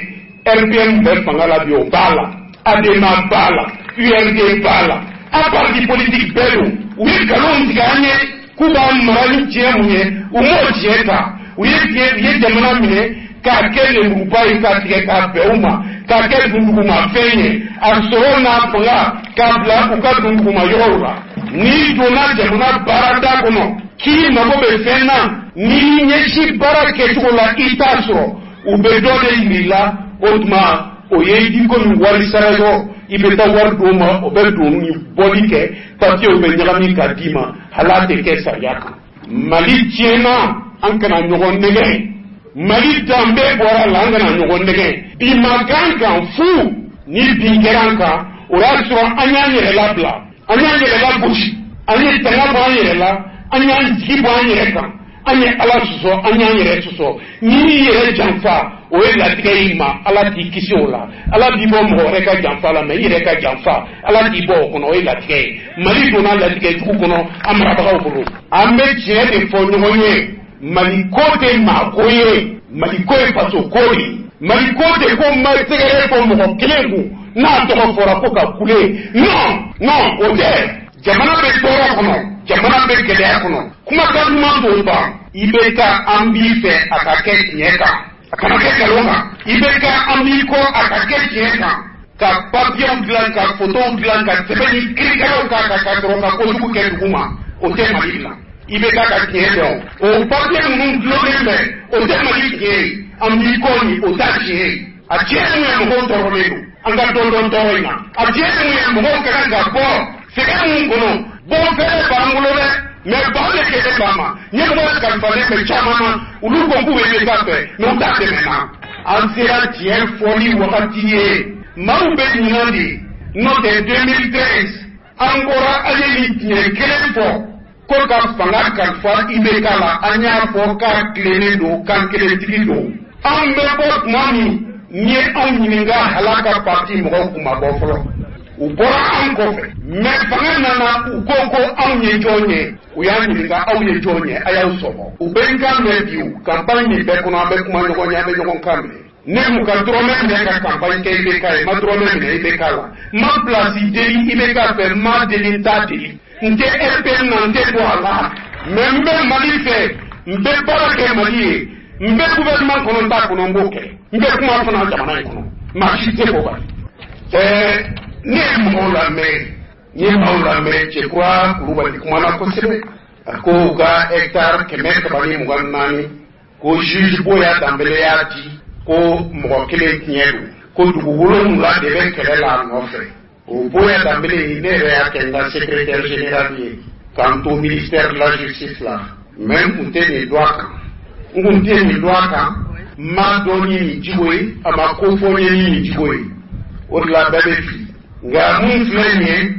RPM bɛ fanga la bi o b'a la ADEMA b'a la URD b'a la an parti politique bɛɛ don u ye nkalon tigɛ an ye k'u b'a mara ni tiɲɛ mun ye u m'o tiɲɛ ta u ye jamana minɛ k'a kɛ lemuruba ye k'a tigɛ k'a bɛn u ma k'a kɛ dundugumafɛn ye a sɔrɔ n'a fanga k'a bila u ka dunduguma yɔrɔw la n'i donna jamana baarada kɔnɔ k'i mago bɛ fɛn na n'i ɲɛsin baara kɛcogo la i t'a sɔrɔ u bɛ dɔ de yir'i la o tuma o ye i komi wari sara yɔrɔ i bɛ taa wari d'o ma o bɛ don ni bɔli kɛ papiyew bɛ ɲagami ka d'i ma hali a tɛ kɛ sariya kan Mali tiɲɛna an kana ɲɔgɔn nɛgɛ Mali danbe bɔra la an kana ɲɔgɔn nɛgɛ bi ma kan kan fu ni bin kɛra an kan o y'a sɔrɔ an y'an yɛrɛ labila an y'an yɛrɛ lagosi an ye tanga bɔ an yɛrɛ la an y'an jigi bɔ an yɛrɛ kan an ye Ala sɔsɔ an y'an yɛrɛ sɔsɔ n'i yɛrɛ janfa o ye latigɛ y'i ma Ala t'i kisi o la Ala b'i bɔ mɔgɔ wɛrɛ ka janfa la mais i yɛrɛ ka janfa Ala t'i bɔ o kɔnɔ o ye latigɛ ye Mali donna latigɛ jugu kɔnɔ an marabagaw bolo an bɛ tiɲɛ de fɔ ɲɔgɔn ye Mali ko tɛ maa ko ye Mali ko ye faso ko ye Mali ko tɛ ko tɛgɛrɛ fɔ mɔgɔ kelen kun n'a tɔgɔ fɔra ko ka kule non o tɛ jamana bɛ tɔɔrɔ kɔnɔ jamana bɛ gɛlɛya kɔnɔ kumakan ɲuman t'o ban i bɛ ka an b'i fɛ a ka kɛ tiɲɛ kan a kana kɛ nkalon kan i bɛ ka an b'i kɔ a ka kɛ tiɲɛ kan ka papiyew dilan ka fotow dilan ka sɛbɛn ni kirikaraw k'a kan ka sɔrɔ ka kojugu kɛ dugu ma o tɛ Mali la i bɛ ka tiɲɛ dɔn o papiye ninnu dulonnen bɛ o tɛ Mali tiɲɛ ye an b'i kɔ ni o t'a tiɲɛ ye a tiɲɛ mun ye mɔgɔw tɔɔrɔlen don an ka dɔn tɔɔrɔ in na a tiɲɛ mun ye mɔgɔw ka kan ka bɔ sɛgɛn mun kɔnɔ bon fɛrɛ b'an bolo dɛ mais ba de kɛlɛ b'an ma ɲɛmɔgɔ kalifalen bɛ caman na olu ko k'u bɛ ɲɛ fɛ mais u t'a dɛmɛ na an sera tiɲɛ fɔli wagati ye maaw bɛ ɲinan de n'o tɛ 2013 an bɔra an ye nin tiɲɛ kelen fɔ ko ka fanga kalifa i bɛ k'a la an y'a fɔ k'a tilennen don kan kelentigi don an bɛ bɔ tuma min ni ye anw ɲininka halaka parti mɔgɔw kun ma bɔ fɔlɔ u bɔra an kɔfɛ mais fanga nana u ko anw ye jɔn ye u y'a ɲininka aw ye jɔn ye a y'aw sɔgɔ u bɛ n kan mɛn bi campagne nin bɛɛ kɔnɔ an bɛ kuma ɲɔgɔn ye an bɛ ɲɔgɔn kan minɛ ne m'u ka dɔrɔmɛ minɛ ka campagne kɛ IBK ye ma dɔrɔmɛ minɛ IBK la ma place deli IBK fɛ ma deli n t'a deli n tɛ RPN na n tɛ bɔ a la mais n bɛ Mali fɛ n bɛ baara kɛ Mali ye n bɛ gouvernement kɔnɔ n t'a kɔnɔ n b'o kɛ n bɛ kuma fana jamana in kɔnɔ maa si tɛ bɔ bali ne ye mɔgɔw lamɛn n ye maaw lamɛn Cɛkura Kulubali kumana kosɛbɛ a ko u ka hectare 124 ko juge Boya Dambele y'a di ko mɔgɔ kelen tiɲɛ don ko dugu 7 de bɛ kɛlɛ la a nɔfɛ o Boya Dambele ne yɛrɛ y'a kɛ n ka secrétaire général ye k'an to ministère de la justice la mais n kun tɛ nin dɔn a kan n kun tɛ nin dɔn a kan n m'a dɔn ni nin cogo ye a ma ko fɔ n ye ni nin cogo ye o de la bɛɛ bɛ fili nka mun filɛ nin ye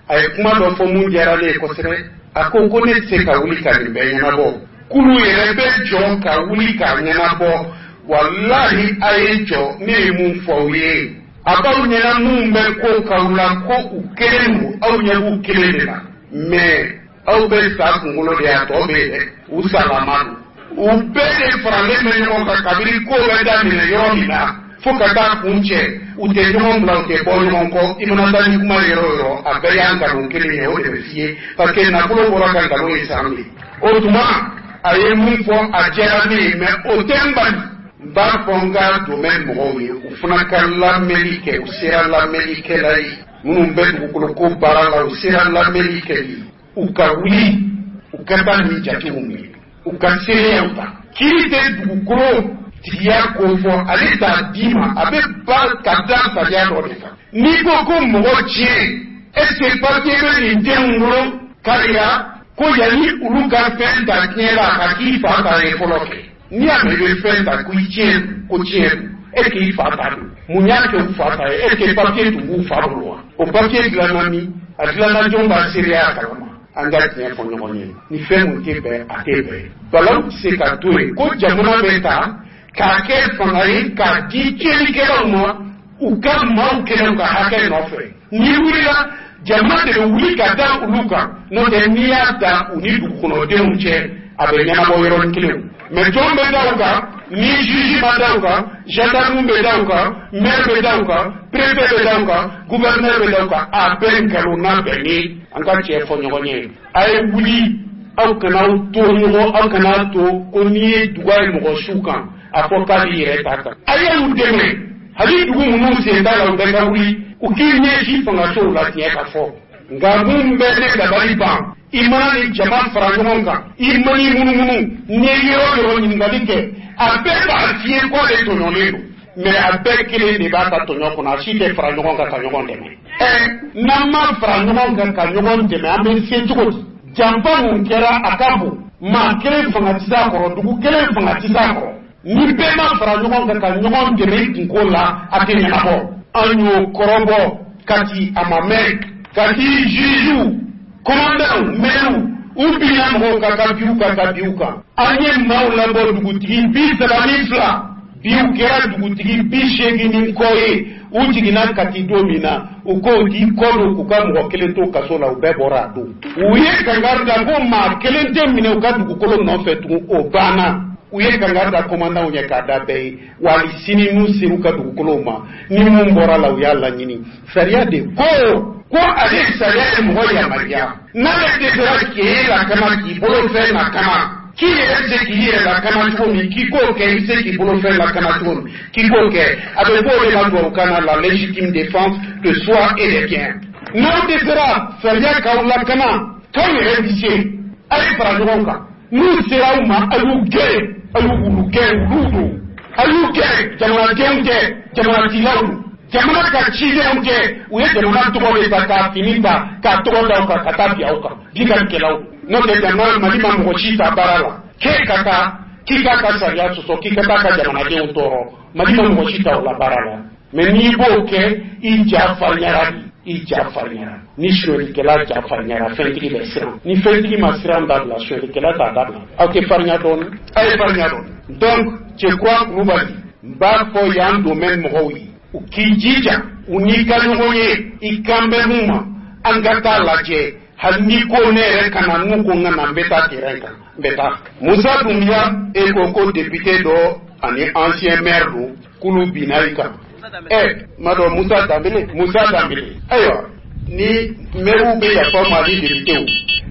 a ye kuma dɔ fɔ mun diyara ne ye kosɛbɛ a ko ne tɛ se ka wuli ka nin bɛɛ ɲɛnabɔ kulu yɛrɛ bɛ jɔ ka wuli ka ɲɛnabɔ walahi a ye jɔ ne ye mun fɔ aw ye a b'aw ɲɛna mun bɛ ko k'aw la ko u kelen don aw ɲɛ b'u kelen de la mais aw bɛ sa kunkolo de y'a tɔ bɛ yen dɛ u salama don u bɛɛ de faralen bɛ ɲɔgɔn kan kabini ko bɛ daminɛ yɔrɔ min na fo ka taa kun cɛ u tɛ ɲɔgɔn bila u tɛ bɔ ɲɔgɔn kɔ i mana taa ni kuma yɔrɔ o yɔrɔ a bɛɛ y'a nkalon kelen ye o de bɛ f'i ye parce que nafolo bɔra ka nkalon ye san de o tuma a ye mun fɔ a diyara ne ye mais o tɛ n bali n b'a fɔ n ka domaine mɔgɔw ye u fana ka lamɛnni kɛ u sera lamɛnnikɛla ye minnu bɛ dugukolo ko baara la u sera lamɛnni kɛ ye u ka wuli u ka taa nin jatew minɛ u ka seereyaw ta kiri tɛ dugukolo tigiya ko fɔ ale t'a d'i ma a bɛ ba ka da sariya dɔ de kan n'i ko mɔgɔ tiɲɛ est-ce que papier bɛ nin denw bolo kariya ko yanni olu ka fɛn ta tiɲɛ la a ka k'i fa ta ye fɔlɔ kɛ n'i y'a mɛn i bɛ fɛn ta ko tiɲɛ ko tiɲɛ don est-ce que i fa ta don mun y'a kɛ u fa ta ye est-ce que papier tun b'u fa bolo wa o papier dilanna min a dilanna jɔn b'a seereya kalama an ka tiɲɛ fɔ ɲɔgɔn ye ni fɛn mun tɛ bɛn a tɛ bɛn balawu tɛ se ka to yen ko jamana bɛ ta k'a kɛ fanga ye k'a di tiɲɛlikɛlaw ma u ka maaw kɛlɛ u ka hakɛ nɔfɛ n'i wulila jamana de bɛ wuli ka da olu kan n'o tɛ n'i y'a da u ni dugukɔnɔdenw cɛ a bɛ ɲɛnabɔ yɔrɔnin kelen mais jɔn bɛ da u kan ni juge ma da u kan gendarme bɛ da u kan maire bɛ da u kan préfet bɛ da u kan gouverneur bɛ da u kan a bɛɛ nkalon n'a bɛnnen an ka tiɲɛ fɔ ɲɔgɔn ye a ye wuli aw kana to ɲɔgɔn aw kana to ko n'i ye duga ye mɔgɔ su kan a fɔ k'a b'i yɛrɛ ta kan a ye u dɛmɛ hali dugu minnu sen t'a la u bɛɛ ka wuli u k'i ɲɛsin fangasow la tiɲɛ ka fɔ nka mun bɛ ne dabali ban i mana ni jama fara ɲɔgɔn kan i mani munumunu n'i ye yɔrɔ yɔrɔ ɲininkali kɛ a bɛɛ b'a f'i ye k'ale tɔɲɔlen don mais a bɛɛ kelen de b'a ka tɔɲɔ kɔnɔ a si tɛ fara ɲɔgɔn kan ka ɲɔgɔn dɛmɛ n'an ma fara ɲɔgɔn kan ka ɲɔgɔn dɛmɛ an bɛ se cogo di janfa mun kɛra a ka bon maa kelen fanga tɛ s'a kɔrɔ dugu kelen fanga tɛ s'a kɔrɔ ni bɛɛ ma fara ɲɔgɔn kan ka ɲɔgɔn dɛmɛ i kunko la a tɛ ɲɛnabɔ an y'o kɔrɔbɔ kati a ma mɛn kati juges commandants maires u binna mɔgɔw kan ka biw kan ka biw kan an ye maaw labɔ dugutigi 32 biw kɛra dugutigi 80 kɔ ye u jiginna kati don min na u ko k'i kɔ don k'u ka mɔgɔ kelen to kaso la u bɛɛ bɔra a don u ye kangari da ko maa kelen tɛ minɛ u ka dugukolo nɔfɛ tugun o banna u ye kangari da commandant ɲɛ k'a da bɛɛ ye wa hali sini n'u sera u ka dugukolow ma ni mun bɔra la u y'a laɲini sariya de ko ale sariya ye mɔgɔ yamaruya n'ale dɛsɛra k'e lakana k'i bolo fɛn lakana k'i yɛrɛ se k'i yɛrɛ lakana cogo min k'i k'o kɛ i se k'i bolo fɛn lakana cogo min k'i k'o kɛ a bɛ fɔ o de la tubabukan na la légitime défense de soi et des biens n'aw dɛsɛra sariya k'aw lakana k'aw yɛrɛ bi se a ye fara ɲɔgɔn kan n'u sera aw ma a y'u gɛn a y'u wulu gɛn wulu don a y'u gɛn jamanadenw tɛ jamanatilaw don jamana ka cidenw tɛ u ye jamana tɔgɔ de ta k'a fini ta k'a tɔgɔ da aw kan ka taa bi aw kan bi ka kɛlɛw n'o tɛ jamana mali ma mɔgɔ si ta baara la k'e ka taa k'i k'a ka sariya sɔsɔ k'i ka taa ka jamanadenw tɔɔrɔ mali ma mɔgɔ si ta o la baara la mais n'i b'o kɛ i ja farinyara bi i jafarinya ni shori kela jafarinya fentigi be siran ni fentigi ma siran dabla shori kela ta dabla ok farinya don ay farinya don donc je crois que nous ba fo yan domaine mo wi ki jija uni kalungoye ikambe muma angata laje halni ko ne re kana nuko ngana beta tirenga beta Moussa Doumbia e koko député do ani ancien maire do kulu binaika mado Moussa Dambélé ayo ni meru be ya forma di député o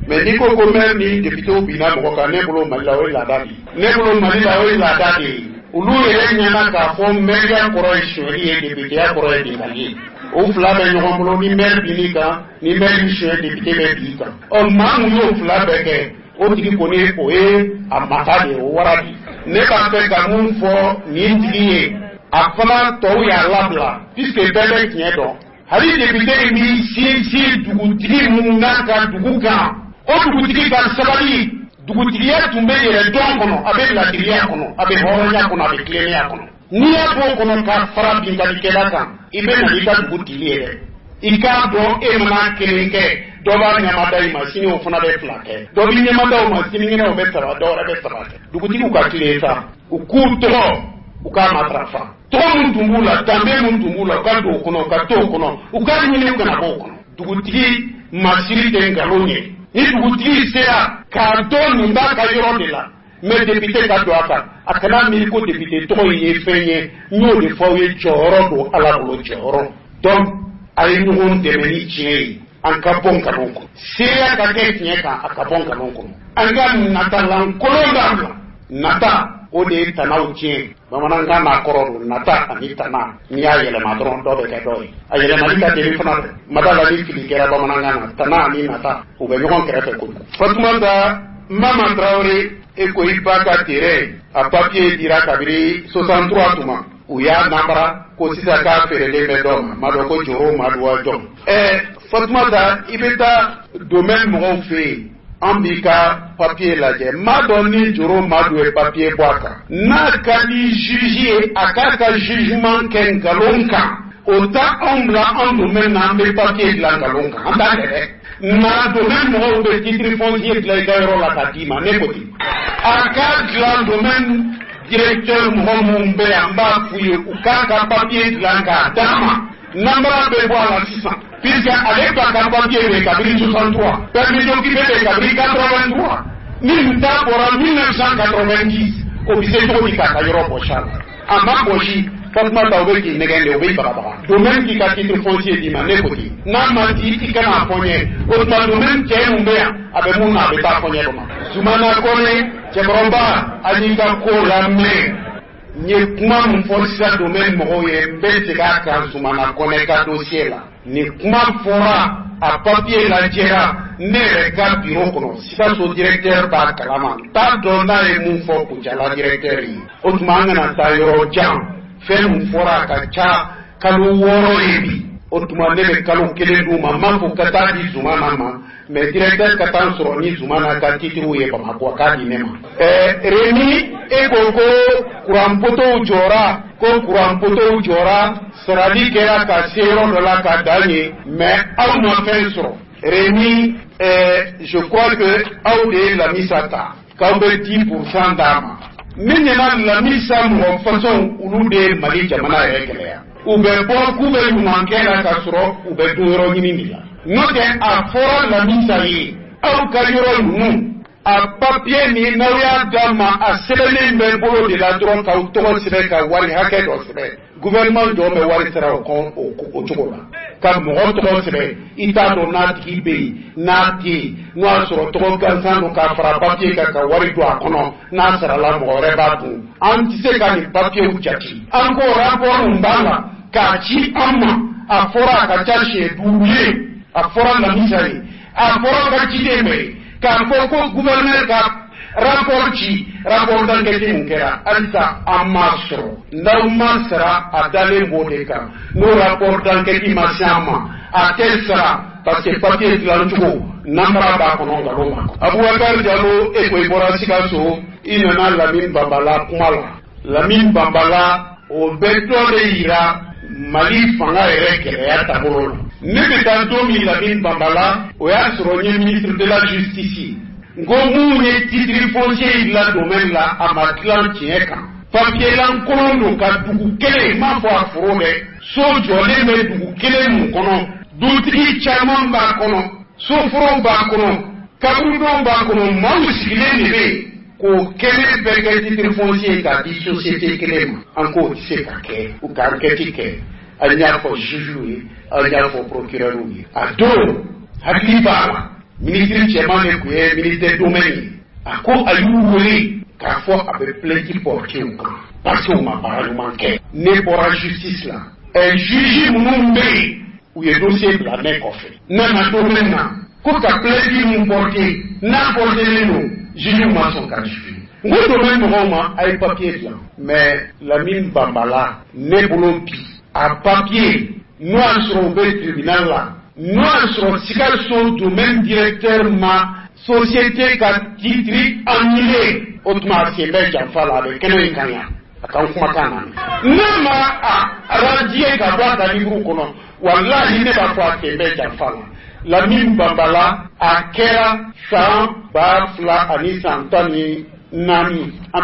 mais ni koko maire ni député o bina mo ka ne bolo malawo la dadi ne bolo malawo la dadi ulu yere nyana ka fo meria koro ishori e député ya koro e dingali o fla be nyogon bolo ni maire binika ni maire ishori député be bika o mamu yo fla be ke o tigi kone o e amatade o waradi ne ka fe ka mun fo ni tigi a fana to ya labla puisque bele tiedo hari député mi si dugutigi mun ka duguka o dugutigi ka sabali dugutigiya tumbe yere don kono abe la diriya kono abe horonya kono abe klenia kono ni abo kono ka fara bingali kela kan ibe na ita dugutigiye ika do e mana kelinke do ba nyama dai masini o fana be flake do bi nyama da o masini ngene o be tara do ra be tara dugutigu ka kleta ukuto uka matrafa to mun tumbula tambe mun tumbula ka do kono ka to kono uka nyine kana ko kono dugutigi masiri de ngalonye ni dugutigi sea kanton nimba ka yoro de la mais député ka do aka akana mi ko député to ye fenye nyo de fawye choro do ala bolo choro donc ay no on de meni chie an ka bon ka bonko sea ka ke nyeka akabon ka bonko anga nata lan kolonda nata o de tanaw chie bamananga na kororo nata ani tana ni ayele madron do be ka do ayele malika telefona madala ni fili kera bamananga na tana ni nata o be ngon kere ko Fatuma da Mama Traoré e ko ibaka tere a papier dira kabiri 63 tuma uya nambara ko sisa ka ferele me dom madoko joro madwa jom Fatuma da ibeta domaine mo fe ambika papier la je madoni joro madwe papier boaka na kali juger akaka jugement ken galonka ota ombla en domaine na me papier de la galonka andale na domaine mo be titre foncier de la gairo la katima ne koti aka la domaine directeur mo mbe amba fuye ukaka papier de la dama nambara be boala 600 puisque avec la papier de Kabri 63 permission qui fait Kabri 83 ni ta pour 1990 obligé de ko ka yoro bochal ama bochi Fatuma da obe ki negende obe baba domaine qui ka titre foncier di mané koti na mati ikana ponye o ta domaine ke umbea abe muna abe ta ponye doma sumana kone chebromba aninga ko la me nye kuma mforsa domaine mo ye mbete ka kan sumana kone ka dossier la ni kuma fora a papier la jera ne reka bureau kono sisa so directeur ba kalama ta dona e mun fo ku jala directeur yi o tumanga na ta yoro jam fen fora ka cha kalu woro ebi o tumande be kalu kele du mama ko kata di zumana ma mais directeur kata so ni zumana ka titiru ye ba ko ka di nema remi e gogo kurampoto jora ko kurampoto jora saradi kera ka sero de la ka danye mais au mo fait so remi je crois que au de la misata ka be 10% d'ama minna la misa mo façon ulude mali jamana regelea ube bo kube yumankela ka soro ube duro nyinila note a fora la misa yi au ka yoro nu a papier ni nawya dama a sebele me bolo de la dron ka to sebe ka wari hake do sebe gouvernement do me wari sera ko o chokola ka mo to sebe ita do na tibe na ti no soro to ka sanu ka fara papier ka wari do akono na sera la mo reba tu anti se ka ni papier ujati anko rapport mbanga ka chi amma a fora ka chache double a fora la misari a fora ka chi deme ka ko gouverneur ka rapport dan ke munkera alisa amasro ndaw masra adale bodeka no rapport dan ke imasiama atelsara parce que papier de la njugo nambara ba kono ngaloma Aboubacar Diallo e ko ibora sikaso inana Lamine Bambala kumala Lamine Bambala o beto de ira Mali fanga ere kele ya tabolo ne bɛ taa don min Lamine Bambala o y'a sɔrɔ n ye ministre de la justice n ko mun ye titre foncier yi la domaine la a ma dilan tiɲɛ kan papier lankolon don ka dugu kelen n m'a fɔ a foro dɛ so jɔlen bɛ dugu kelen mun kɔnɔ dutigi caman b'a kɔnɔ soforow b'a kɔnɔ kaburudonw b'a kɔnɔ maaw sigilen de bɛ yen k'o kɛnɛ bɛɛ kɛ titre foncier k'a di société kelen ma an k'o tɛ se ka kɛ u ka enquête kɛ an y'a fɔ juge ye an y'a fɔ procureur ye a don hakili b'a la ministre cɛman de tun ye ministre domaine ye a ko a y'u wele k'a fɔ a bɛ plainte porter u kan parce que u ma baara ɲuman kɛ ne bɔra justice la juge minnu bɛ yen u ye dossier bila ne kɔfɛ ne na domaine na ko ka plainte mun porter n'a portelen don juge ma sɔn ka juger n ko domaine mɔgɔw ma a ye papier dilan mais Lamine Bambala ne bolo bi a papier n'o y'a sɔrɔ u bɛ tribunal la n'o y'a sɔrɔ Sikaso domaine directeur ma société ka titre annulé o tuma a sen bɛ janfa la a bɛ kɛnɛ in kan yan a kan kumakan na ne ma a radier ka bɔ a ka livre kɔnɔ walahi ne b'a fɔ a sen bɛ janfa la Lamine Bambala a kɛra san 2014 an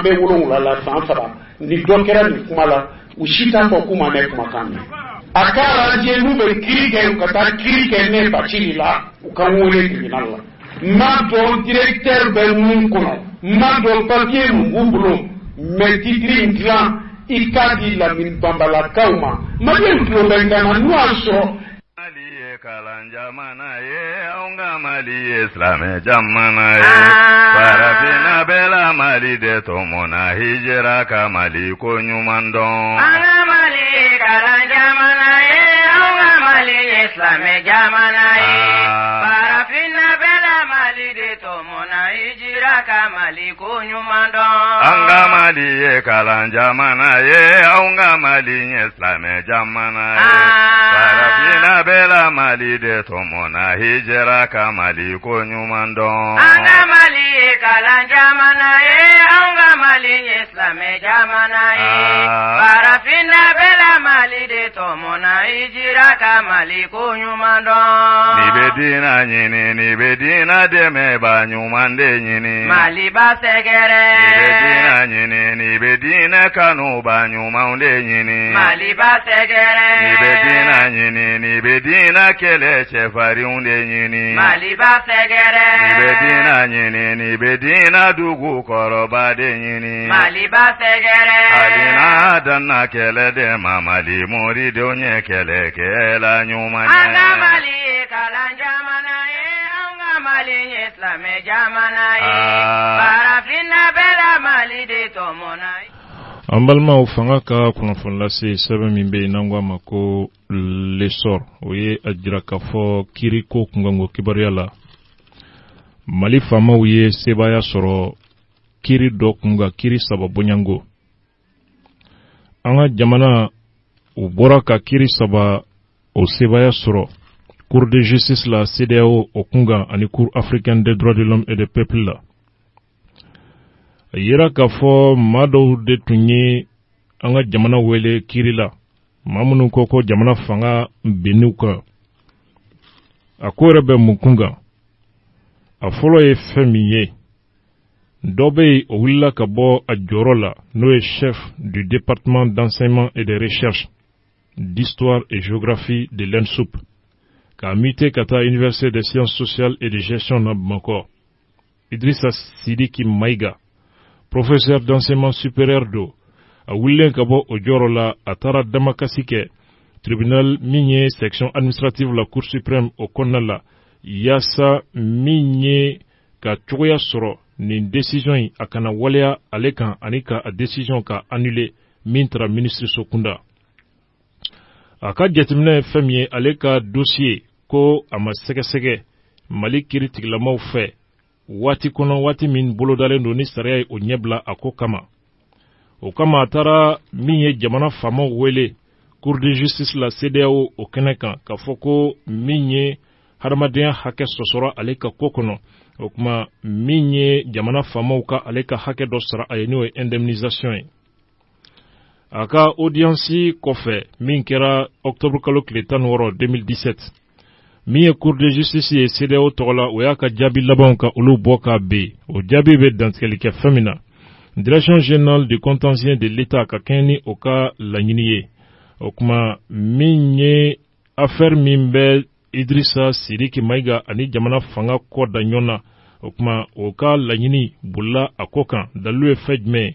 bɛ 7 la san 3 ni dɔ kɛra nin kuma la u si t'a fɔ k'u ma mɛn kumakan mɛn a ka radier n'u bɛ kiiri kɛ u ka taa kiiri kɛ ne bacili la u ka n wele tribunal la n m'a dɔn directeur bɛ mun kɔnɔ n m'a dɔn papier mun b'u bolo mais titre in dilan i k'a di Lamine Bambalakaw ma maliyɛn tulo bɛ n kan na n'o y'a sɔrɔ kalan jamana ye anw ka Mali ye silamɛ jamana ye farafina bɛɛ la Mali de tɔmɔna hijira ka Mali ko ɲuman dɔn. An ka Mali ye kalan jamana ye anw ka Mali ye silamɛ jamana ye farafina bɛɛ la Mali de tɔmɔna hijira ka Mali ko ɲuman dɔn. An ka Mali ye kalan jamana ye anw ka Mali ye silamɛ jamana ye farafina bɛɛ la Mali de tɔmɔna hijira ka Mali ko ɲuman dɔn. An ka Mali ye kalan jamana ye anw ka Mali ye silamɛ jamana ye farafina bɛɛ la Mali de tɔmɔna hijira ka Mali ko ɲuman dɔn. Ni bɛ diinɛ ɲini ni bɛ diinɛ dɛmɛba ɲuman de ɲini Mali ba sɛgɛrɛ. Ni bɛ diinɛ ɲini ni bɛ diinɛ kanuba ɲumanw de ɲini Mali ba sɛgɛrɛ. Ni bɛ diinɛ ɲini ni bɛ diinɛ kɛlɛ cɛfarinw de ɲini Mali ba sɛgɛrɛ. Ni bɛ diinɛ ɲini ni bɛ diinɛ dugu kɔrɔba de ɲini Mali ba sɛgɛrɛ. hali n'a danna kɛlɛ de ma Mali moridenw ye kɛlɛkɛla ɲuman ye. An ka Mali ye kalan jamana ye anw ka Mali ye silamɛ jamana ye farafina bɛɛ la Mali de tɔmɔna. An balimaw fanga ka kunnafoni lase sɛbɛn min bɛ yen n'an ko a ma ko lesor o ye a jira k'a fɔ kiiri ko kunkanko kibaruya la Mali faamaw ye sebaaya sɔrɔ kiiri dɔ kunkan kiiri saba bɔɲanko an ka jamana u bɔra ka kiiri saba o sebaaya sɔrɔ Cour de justice la CEDEAO o kunkan ani Cour africaine des droits de l'homme et des peuples la a yira k'a fɔ maa dɔw de tun ye an ka jamana wele kiiri la maa minnu ko ko jamana fanga benniw kan a ko yɛrɛ bɛ mun kun kan a fɔlɔ ye fɛn min ye dɔ bɛ yen o wulila ka bɔ a jɔyɔrɔ la n'o ye chef du département d'enseignement et de recherche d'histoire et géographie de l'ENSUP k'a muté ka taa université des sciences sociales et de gestion na Bamakɔ Idrissa Sidiki Maïga professeur d'enseignement supérieur do a wulilen ka bɔ o jɔyɔrɔ la a taara damakasi kɛ tribunal min ye section administrative la cour suprême o kɔnɔna la yaasa min ye ka cogoya sɔrɔ nin décision yi a kana waleya ale kan ani ka a décision ka annulé min tara ministre so kunda a ka jateminɛ fɛn min ye ale ka dossier ko a ma sɛgɛsɛgɛ Mali kiiri tigilamaw fɛ waati kɔnɔ waati min bolodalen don ni sariya ye o ɲɛbila a ko kama o kama a taara min ye jamana faamaw wele Cour de justice la CEDEAO o kɛnɛ kan k'a fɔ ko min ye hadamadenya hakɛ sɔsɔrɔ ale ka ko kɔnɔ o kuma min ye jamana faamaw ka ale ka hakɛ dɔ sara a ye n'o ye indemnisation ye a ka audience kɔfɛ min kɛra octobre kalo tile 16 2017 min ye cour de justice ye CEDEAO tɔgɔ la o y'a ka jaabi labanw ka olu bɔ ka ben o jaabi bɛ dantigɛli kɛ fɛn min na direction générale du contentieux de l'État ka kɛɲɛ ni o ka laɲini ye o kuma min ye affaire min bɛ Idrissa Sidiki Maïga ani jamana fanga kɔ da ɲɔgɔn na o kuma o ka laɲini bolila a ko kan dalu ye fɛn jumɛn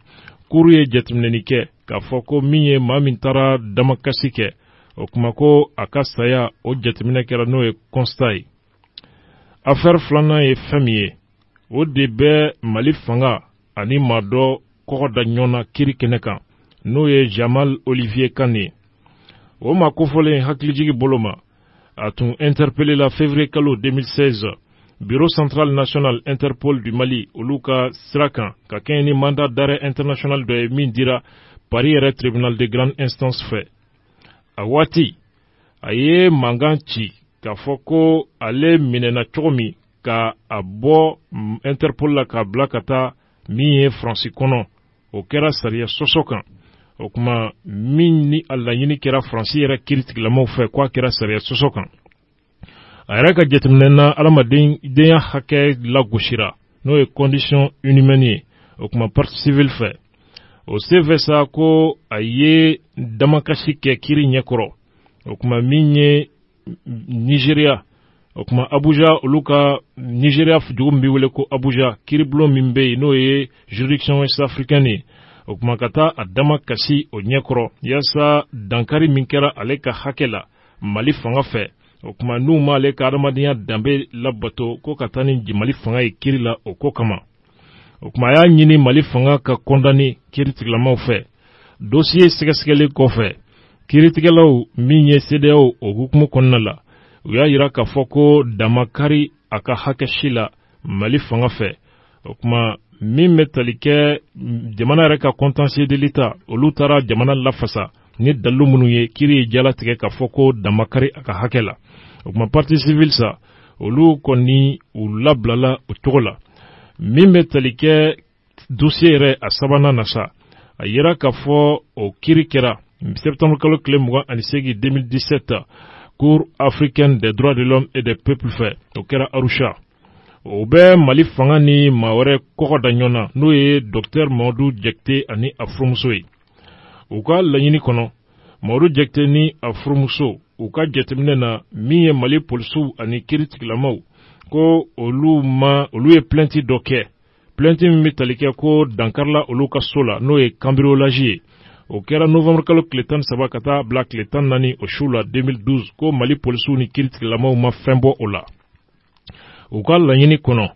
cour ye jateminɛni kɛ k'a fɔ ko min ye maa min taara damakasi kɛ o kuma ko a ka saya o jateminɛ kɛra n'o ye constat ye affaire filanan ye fɛn min ye o de bɛ Mali fanga ani maa dɔ kɔgɔ da ɲɔgɔn na kiri kɛnɛ kan n'o ye Jamal Olivier Kane ye o maa kofɔlen hakilijigi bolo ma a tun interpellé la février kalo 2016 bureau central national Interpol du Mali olu ka sira kan ka kɛɲɛ ni mandat d'arrêt international dɔ ye min dira Paris yɛrɛ tribunal de grande instance fɛ a waati a ye mankan ci k'a fɔ ko ale minɛna cogo min ka a bɔ Interpol la k'a bila ka taa min ye Faransi kɔnɔ o kɛra sariya sɔsɔ kan o kuma min ni a laɲini kɛra Faransi yɛrɛ kiiritigilamaw fɛ k'a kɛra sariya sɔsɔ kan a yɛrɛ ka jateminɛ na adamadenyaya hakɛ lagosira n'o ye condition inhumaine ye o kuma partie civile fɛ o senfɛ sa ko a ye damakasi kɛ kiiri ɲɛkɔrɔ o kuma min ye Nigeria o kuma Abuja olu ka Nigeria dugu min bɛ wele ko Abuja kiiribulon min bɛ yen n'o ye juridiction ouest africaine ye o kuma ka taa a damakasi o ɲɛkɔrɔ yaasa dankari min kɛra ale ka hakɛ la Mali fanga fɛ o kuma n'u ma ale ka adamadenya danbe labato ko ka taa ni Mali fanga ye kiiri la o ko kama o kuma a y'a ɲini Mali fanga ka condamné kiiritigilamaw fɛ dossier sɛgɛsɛgɛli kɔfɛ kiiritigɛlaw min ye CEDEAO o hukumu kɔnɔna la u y'a yira k'a fɔ ko damakari a ka hakɛ si la Mali fanga fɛ o kuma min bɛ tali kɛ jamana yɛrɛ ka contentieux de l'État olu taara jamana lafasa ni dalu minnu ye kiiri ye jalatigɛ k'a fɔ ko damakari a ka hakɛ la o kuma partie civile sa olu kɔni u labilala o cogo la min bɛ tali kɛ dossier yɛrɛ a sabanan na sa a yira k'a fɔ o kiiri kɛra septembre kalo tile 28 2017 cour africaine des droits de l'homme et des peuples fɛ o kɛra Arusha o bɛ Mali fanga ni maa wɛrɛ kɔgɔ da ɲɔgɔn na n'o ye docteur Mamadou Diakité ani a furumuso ye u ka laɲini kɔnɔ Mamadou Diakité ni a furumuso u ka jateminɛ na min ye Mali polisiw ani kiiritigilamaw ko olu ye plainte dɔ kɛ plainte min bɛ tali kɛ ko dankarila olu ka so la n'o ye cambriolage ye o kɛra novembre kalo tile 13 ka taa bila tile 14 o su la 2012 ko Mali polisiw ni kiiritigilamaw ma fɛn bɔ o la u ka laɲini kɔnɔ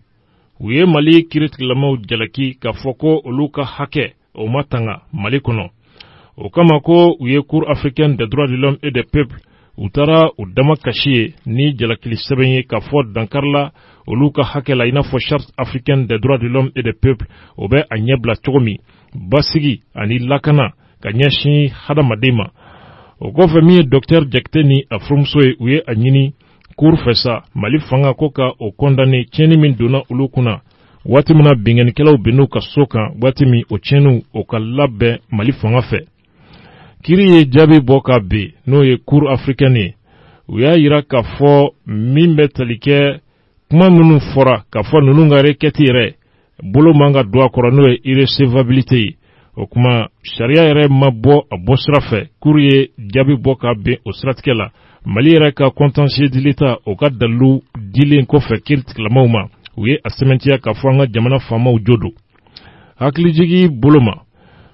u ye Mali kiiritigilamaw jalaki k'a fɔ ko olu ka hakɛ o ma tanga Mali kɔnɔ o kama ko u ye cour africaine des droits de l'homme et des peuples u taara u dama kasi ye ni jalakili sɛbɛn ye k'a fɔ dankarila olu ka hakɛ la i n'a fɔ charte africaine des droits de l'homme et des peuples o bɛ a ɲɛbila cogo min basigi ani lakana ka ɲɛsin hadamaden ma o kɔfɛ min ye docteur Diakité ni a furumuso ye u ye a ɲini cour fɛ sa Mali fanga ko ka o condamné tiɲɛni min donna olu kunna waati min na binganikɛlaw bɛnn'u ka so kan waati min o tiɲɛniw o ka labɛn Mali fanga fɛ kiiri ye jaabi bɔ ka ben n'o ye cour africaine ye u y'a yira k'a fɔ min bɛ tali kɛ kuma minnu fɔra k'a fɔ ninnu ka requête yɛrɛ bolo man ka don a kɔrɔ n'o ye irrecevabilité ye o kuma sariya yɛrɛ ma bɔ a bɔ sira fɛ cour ye jaabi bɔ ka ben o siratigɛ la Mali yɛrɛ ka contentieux de l'État o ka dalu dilen kɔfɛ kiiritigilamaw ma u ye a sɛmɛntiya k'a fɔ an ka jamana faamaw jo don hakilijigi bolo ma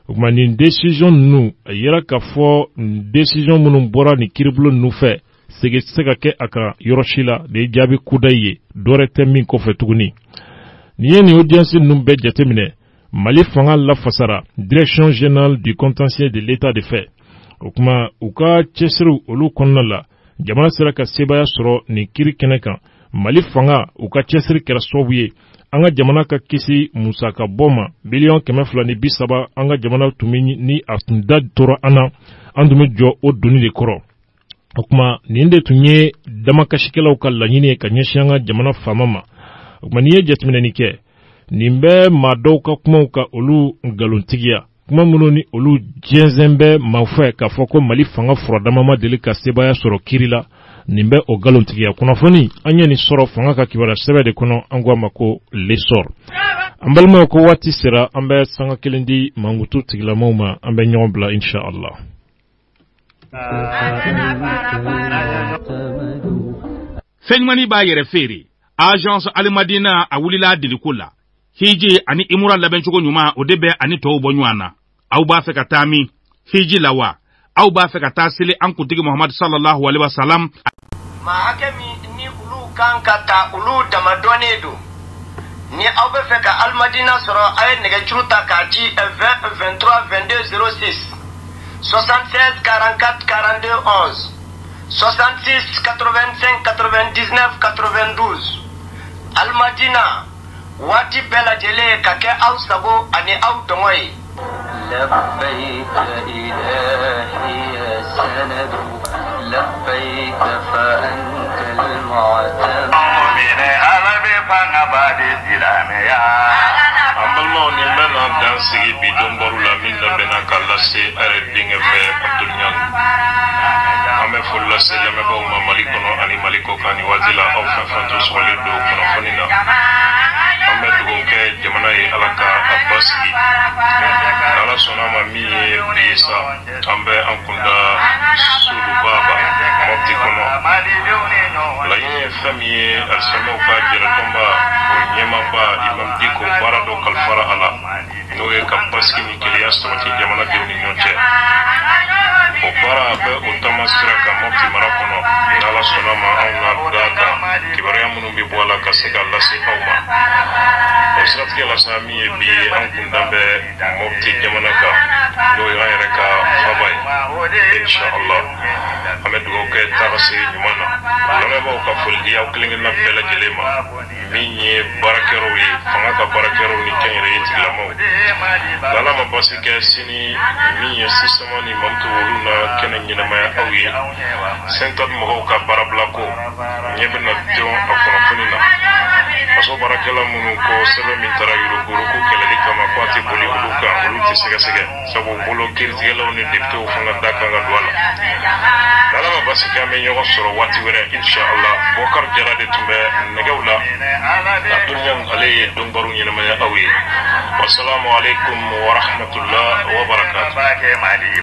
o kuma nin décision ninnu a yira k'a fɔ décision minnu bɔra nin kiiribulon ninnu fɛ sege tɛ se ka kɛ a ka yɔrɔ si la de ye jaabi kudayi ye dɔwɛrɛ tɛ min kɔfɛ tuguni nin ye nin audience ninnu bɛɛ jateminɛ Mali fanga lafasara direction générale du contentieux de l'État de fɛ o kuma u ka cɛsiriw olu kɔnɔna la jamana sera ka sebaya sɔrɔ nin kiiri kɛnɛ kan Mali fanga u ka cɛsiri kɛra sababu ye an ka jamana ka kisi musaka bɔ ma miliyɔn 230 an ka jamana tun ni a tun da tora an na an tun bɛ jɔ o doni de kɔrɔ o kuma nin de tun ye damakasikɛlaw ka laɲini ye ka ɲɛsin an ka jamana faama ma o kuma n'i ye jateminɛni kɛ nin bɛ maa dɔw ka kumaw ka olu nkalontigiya kuma minnu ni olu jɛnsɛn bɛ maa fɛ k'a fɔ ko Mali fanga furadama ma deli ka sebaya sɔrɔ kiiri la nin bɛ o galontigiya kunnafoni an ye nin sɔrɔ fanga ka kibaruya sɛbɛn de kɔnɔ an ko a ma ko l'essor. An balimaw ko waati sera an bɛ sanga kelen di mankutu tigilamaw ma an bɛ ɲɔgɔn bila inshallah. Fɛnɲumani b'a yɛrɛ feere agence Alimadina a wulila diliko la hiji ani imura labɛncogo ɲuman o de bɛ ani tɔw bɔ ɲɔgɔn na. Aw b'a fɛ ka taa min hiji la wa aw b'a fɛ ka taa seli an kuntigi Muhammad sallallahu alaihi wasallam maa hakɛ min ni olu kan ka ta olu dama dɔnnen don. Ni aw bɛ fɛ ka Alimadina sɔrɔ a ye nɛgɛjuru ta k'a ci 20 23 22 06 76 44 42 11 66 85 99 92 Alimadina waati bɛɛ lajɛlen ka kɛ aw sago ani aw dɔngɔ ye. لبيك إلهي يا سند لبيك فأنت المعتمد من ألم فنبات سلاميا ambalma ni mena dansi bi domboru la minna bena kalase are dinge be abdunyan ame fulla se leme ba umma malikono ani maliko kani wazila au fanfanto swali do kono fonina ame dugo ke jamana yi alaka abaski ala sonama mi bisa ambe ankunda sulu baba moti kono la yi fami asemo ka jira tomba nyema ba imam diko barado kalfara ala no e kapaski ni kilias to ti jamana de ni nyoche o bara be o tamasira ka moti marakono ala sonama auna daka kibariya munu bi bola ka sega lasi hauma o srafke la sami bi ankunda be moti jamana ka no e ayre ka fabay inshallah amedu ko ke tarasi nyumana lame ba ka fuldi yaw klingin na bela jelema minye barakero yi fanga ka barakero ni kenyere yitilamo dala ma basi ke sini minye sistema ni mamtu woluna kenen nyina ma awi sentat mo ka barablako nyebe na jon akona funina aso barakela munu ko sebe min tara yuro ko kelali kama kwati boli uluka uluti sega sabo bolo kirtigela oni dipto fanga daka ga duala dala ma basi ke me yogo soro wati were inshallah bokar jarade tumbe negawla Abdullah alayhi dumbaru nyina ma awi wassalamu alaikum wa rahmatullah wa barakatuh